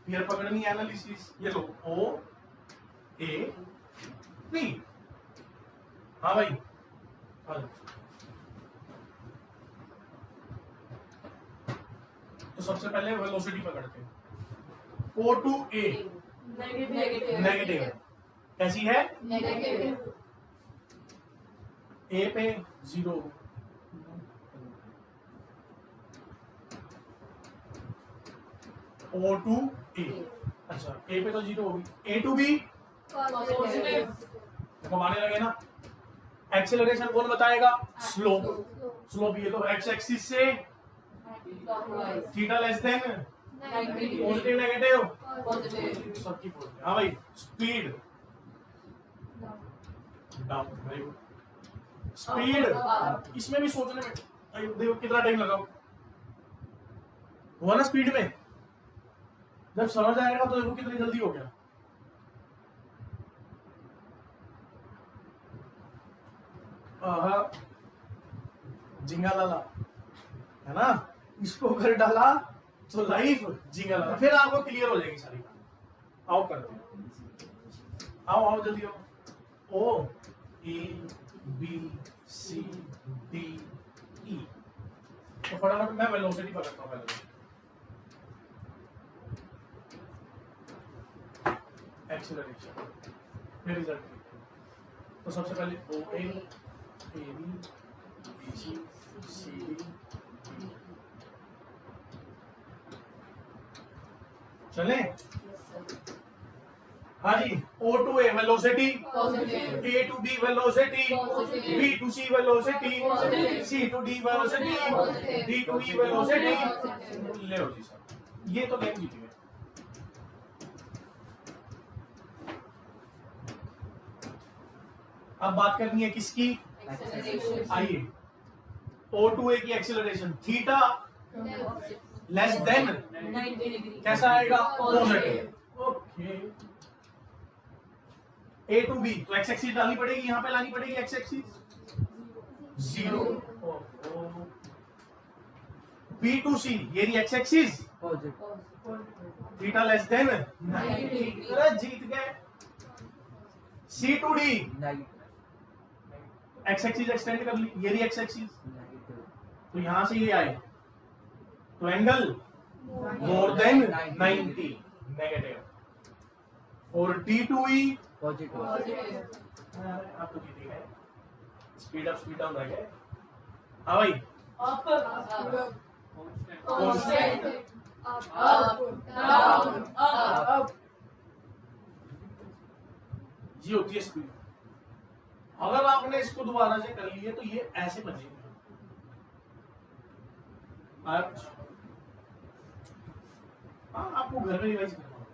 फिर पकड़नी एनालिसिस, ये लो ओ ए बी। हाँ भाई, तो सबसे पहले वेलोसिटी पकड़ते हैं, O to A नेगेटिव है, कैसी है? नेगेटिव A पे 0, O to A। अच्छा, A पे तो 0 होगी, A to B पॉजिटिव देखो आने लगे ना। एक्सेलरेशन कौन बताएगा? स्लोप। स्लोप ये तो एक्स एक्सिस से clockwise theta less than 90 positive negative positive सबकी पॉजिटिव। हाँ भाई, speed down, very good. Speed इसमें भी सोचने में अरे देखो कितना टाइम लगा हुआ ना स्पीड में, जब समझ आएगा तो देखो कितनी जल्दी हो गया। जिंगा लाला है ना, इसको अगर डाला तो लाइफ जिंगा लाला, फिर आपको क्लियर हो जाएगी सारी बात। आओ करते हैं, आओ आओ जल्दी आओ। ओ A B C D E, तो फटाफट मैं वेलोसिटी पकड़ता हूँ पहले। एक्सीलरेशन फिर रिजल्ट। तो सबसे पहले ओ A B C C D, चले? हाँ जी, O to A velocity, positive A to B velocity, Positive. B to C velocity, Positive. C to D velocity, Positive. D to E velocity. Positive. ले लो जी सर, ये तो गेम जीती है। अब बात करनी है किसकी? एक्सेलरेशन आइए, O to A की acceleration theta less than 90 degree कैसा आएगा? Positive. Positive. Okay, A to B तो एक्स एक्सिस डालनी पड़ेगी, यहाँ पे लानी पड़ेगी X axis 0। B B to C, ये रही X axis, Positive. Theta less than 90, अरे जीत गए। C to D, Negative. X axis extend कर ली, ये रही एक्स एक्सिस, Negative. तो यहां से ये आए, तो एंगल मोर देन 90, नेगेटिव। और डी टू ई, Positive. आप तो जीत गए, स्पीड अप स्पीड डाउन रह गए। हाँ भाई, Constant. Up. Up. Down. Up. ये होती है स्पीड। अगर आपने इसको दोबारा से कर लिए तो ये ऐसे बजेंगे। आज हाँ, आपको घर में रिवाइज करना होगा।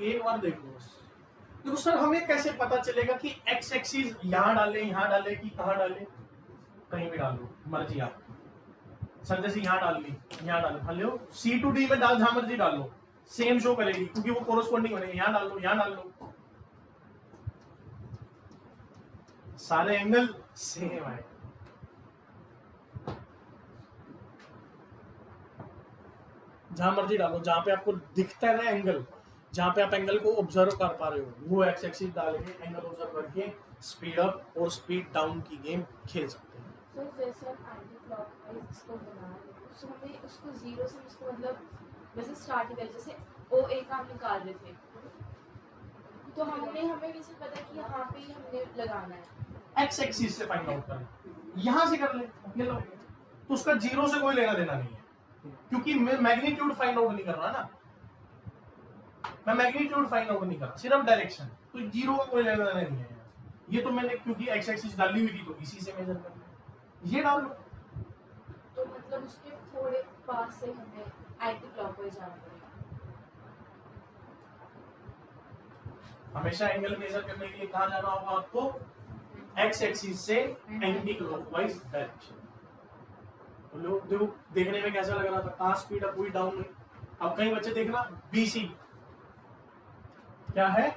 एक बार देख लो बस। देखो सर, हमें कैसे पता चलेगा कि एक्स एक्सिस यहाँ डाले कि कहाँ डाले? कहीं भी डालो, मर्जी आप। सर जैसे यहाँ डाल ली, यहाँ डाल लो, सी टू डी में डाल, जहां मर्जी डाल लो, सेम शो करेगी क्योंकि वो कोरोस्पोंडिंग बनेगी। यहाँ डाल लो, यहाँ डाल लो, सारे एंगल सेम आए। जहां मर्जी डालो, जहां पे आपको दिखता है ना एंगल, जहां पे आप एंगल को ऑब्जर्व कर पा रहे हो, वो एक्स एक्सिस डाल के एंगल ऑब्जर्व करके स्पीड अप और स्पीड डाउन की गेम खेल सकते हैं। तो जैसे हम एंटी क्लॉकवाइज इसको बना रहे हैं, तो हमें उसको जीरो से उसको मतलब वैसे स्टार्ट करें, जैसे ओ ए का हम निकाल रहे थे, तो हमें कैसे पता कि यहाँ पे ही हमने लगाना है? एक्स एक्सिस से फाइंड आउट करें, यहां से कर ले, ये लो, तो उसका जीरो से कोई लेना देना नहीं है क्योंकि मैं मैग्नीट्यूड फाइंड आउट नहीं कर रहा ना, मैं मैग्नीट्यूड फाइंड आउट नहीं कर रहा, सिर्फ डायरेक्शन, तो जीरो का कोई लेना देना नहीं है। ये तो मैंने क्योंकि एक्स एक्सिस डाली हुई थी तो इसी से मेजर कर लिया, ये डाल लो। तो मतलब उसके थोड़े पास से हमें एंटी क्लॉकवाइज जाना पड़ेगा। हमेशा एंगल मेजर करने के लिए कहां जाना होगा आपको? एक्स एक्सिस से एंटी क्लॉकवाइज डायरेक्शन। तो लोग देखो, देखने में कैसा लग रहा था, कहां स्पीड अप हुई, डाउन हुई। अब कई बच्चे देखना, बीसी क्या है,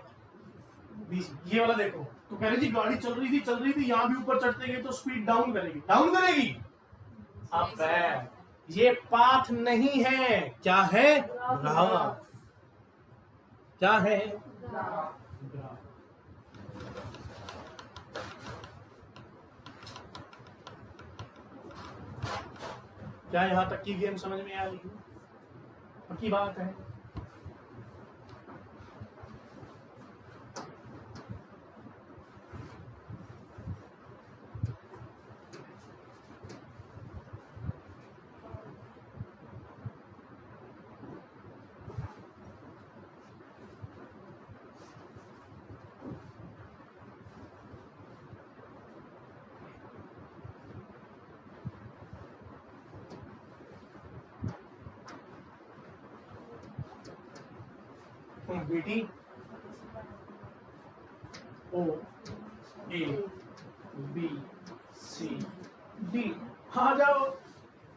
बीसी, ये वाला देखो, तो कह रहे जी गाड़ी चल रही थी, यहां भी ऊपर चढ़ते गए तो स्पीड डाउन करेगी। अब ये पाथ नहीं है, क्या है? ग्राफ। क्या है? ग्राफ। क्या यहां तक की गेम समझ में आ रही है? पक्की बात है। बेटी ओ ए बी सी डी, आ जाओ।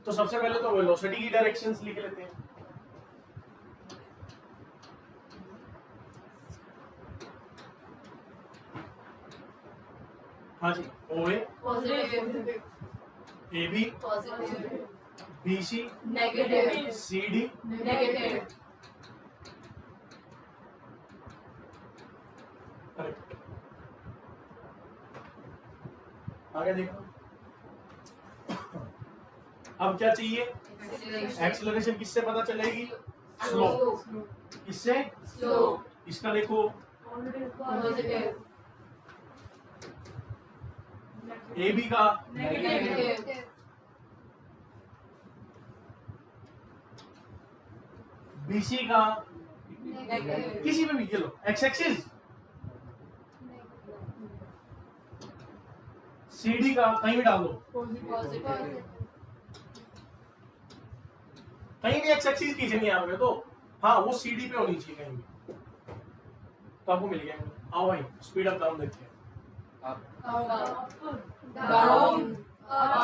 तो सबसे पहले तो वेलोसिटी की डायरेक्शंस लिख लेते हैं। हाँ जी, O A, Positive. A B, Positive. B C, Negative. C D, Negative. Correct. आगे देखो, अब क्या चाहिए? Acceleration. एक्सेलरेशन किससे पता चलेगी? स्लो। किससे? Slow. इसका देखो, Positive. ए बी का, Negative. बी सी का, Negative. किसी में भी, ये लो, एक्स एक्सिस, सी डी का, कहीं भी डाल दो, Positive. कहीं भी एक्स एक्सिस खींचे नहीं आपने तो, हाँ वो सी डी पे होनी चाहिए कहीं भी, तो आपको मिल गया। आओ भाई, स्पीड अप डाउन देखते हैं। Up. Down. Up.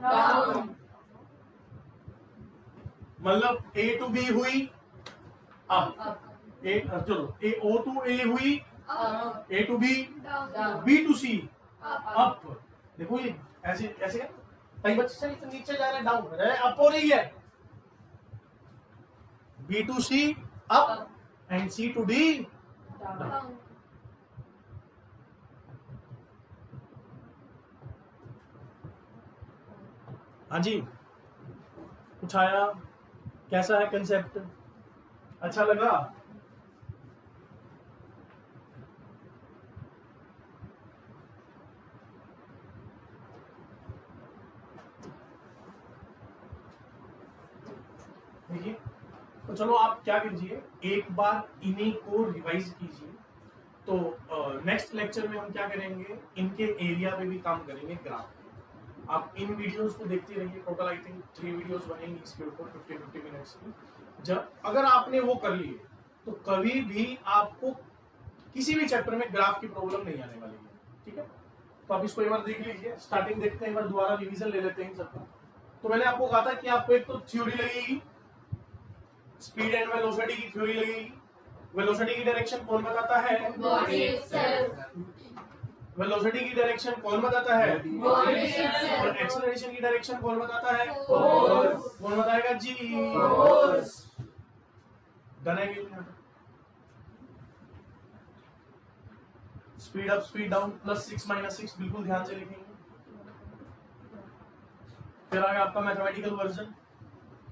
Down. मतलब ए टू बी हुई अप, Up. ए चलो, ए ओ टू ए हुई, Up. A to B, Down. B to C, Up. Up. देखो ये ऐसे ऐसे है, कई बच्चे से नीचे जा रहे हैं, डाउन है, अप हो रही है। B to C up and C to D down. हाँ जी, कुछ आया? कैसा है कंसेप्ट? अच्छा लगा? देखिए, तो चलो आप क्या कीजिए, एक बार इन्हीं को रिवाइज कीजिए। तो नेक्स्ट लेक्चर में हम क्या करेंगे, इनके एरिया पे भी काम करेंगे, ग्राफ। आप इन वीडियोस को देखते रहिए, टोटल आई थिंक 3 वीडियोस बनेंगी इसके ऊपर 50 मिनट्स की। जब अगर आपने वो कर लिए तो कभी भी आपको किसी भी चैप्टर में ग्राफ की प्रॉब्लम नहीं आने वाली है, ठीक है। तो आप इसको एक बार देख लीजिए, स्टार्टिंग देखते हैं, एक बार दोबारा रिवीजन ले लेते हैं सबका। तो मैंने आपको कहा था कि आपको एक तो थ्योरी लगेगी, स्पीड एंड वेलोसिटी की थ्योरी लगेगी। वेलोसिटी की डायरेक्शन कौन बताता है? Body itself. वेलोसिटी की डायरेक्शन कौन बताता है? Body itself. और एक्सेलरेशन की डायरेक्शन कौन बताता है? फोर्स। कौन बताएगा जी? फोर्स। डन है कि नहीं? स्पीड अप स्पीड डाउन +6 -6 बिल्कुल ध्यान से लिखेंगे। फिर आगे आपका मैथमेटिकल वर्जन,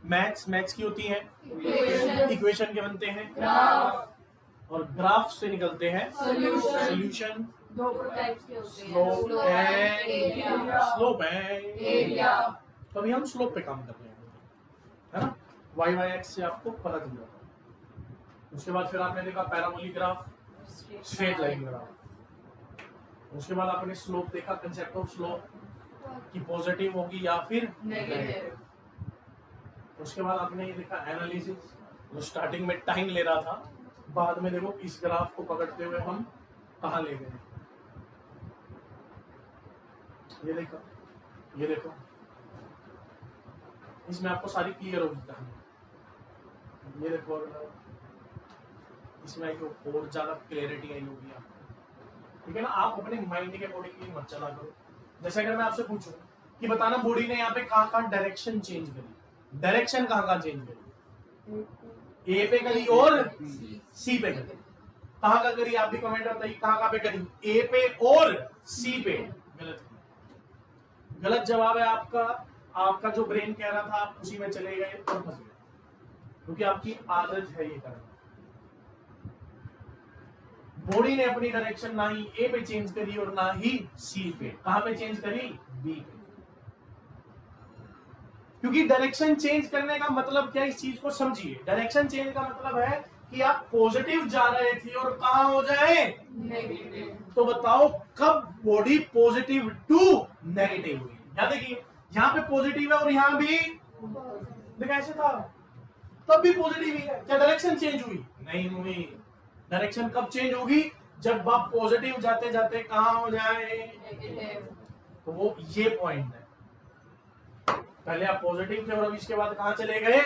मैथ्स की होती है, इक्वेशन। इक्वेशन के बनते हैं, ग्राफ। और ग्राफ से निकलते हैं Solution। सॉल्यूशन, दो टाइप्स के होते हैं, slope slope and and area. Slope and area. तो अभी हम स्लोप पे काम कर रहे हैं, है ना। y एक्स से आपको पता चल जाता। उसके बाद फिर आपने देखा parabolic graph, straight line graph. उसके बाद आपने स्लोप देखा, कंसेप्ट ऑफ स्लोप कि पॉजिटिव होगी या फिर नेगेटिव। उसके बाद आपने ये देखा एनालिसिस, जो स्टार्टिंग में टाइम ले रहा था, बाद में देखो इस ग्राफ को पकड़ते हुए हम कहाँ ले गए। ये देखो, ये देखो, इसमें आपको सारी क्लियर होगी कहानी। ये देखो, और इसमें और ज्यादा क्लियरिटी आई होगी आपको, ठीक है ना। आप अपने माइंड के अकॉर्डिंगली मत चला करो। जैसे अगर मैं आपसे पूछूं कि बताना बॉडी ने यहाँ पे कहाँ डायरेक्शन चेंज करी, डायरेक्शन कहाँ चेंज करी, ए पे करी और सी पे करी, कहाँ का करी, आप भी कमेंट बताइए कहाँ पे करी, ए पे और सी पे। गलत जवाब है आपका। आपका जो ब्रेन कह रहा था आप उसी में चले गए और फंस गए, क्योंकि आपकी आदत है ये करना। बॉडी ने अपनी डायरेक्शन ना ही ए पे चेंज करी और ना ही सी पे, कहां पे चेंज करी? बी पे। क्योंकि डायरेक्शन चेंज करने का मतलब क्या, इस चीज को समझिए। डायरेक्शन चेंज का मतलब है कि आप पॉजिटिव जा रहे थे और कहां हो जाए? नेगेटिव। तो बताओ कब बॉडी पॉजिटिव टू नेगेटिव हुई? या देखिए, यहाँ पे पॉजिटिव है और यहाँ भी देखा ऐसे था, तब भी पॉजिटिव ही है। क्या डायरेक्शन चेंज हुई? नहीं हुई। डायरेक्शन कब चेंज होगी? जब आप पॉजिटिव जाते जाते कहां हो जाए? नेगेटिव। तो वो ये पॉइंट है, पहले आप पॉजिटिव थे और अब इसके बाद कहां चले गए?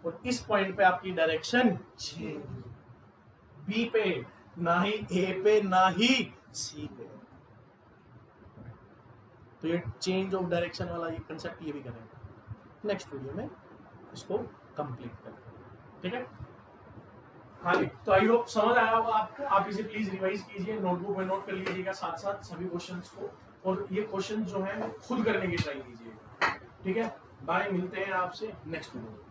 और इस पॉइंट पे आपकी डायरेक्शन चेंज, बी पे, ना ही ए पे ना ही सी पे। तो ये चेंज ऑफ डायरेक्शन वाला ये कंसेप्ट ये भी करेंगे नेक्स्ट वीडियो में, इसको कंप्लीट करेंगे, ठीक है। हाँ जी, तो आई होप समझ आया होगा आपको। आप इसे प्लीज रिवाइज कीजिए, नोटबुक में नोट कर लीजिएगा साथ साथ सभी क्वेश्चंस को, और ये क्वेश्चन जो है खुद करने की ट्राई कीजिएगा, ठीक है। बाय, मिलते हैं आपसे नेक्स्ट वीडियो में।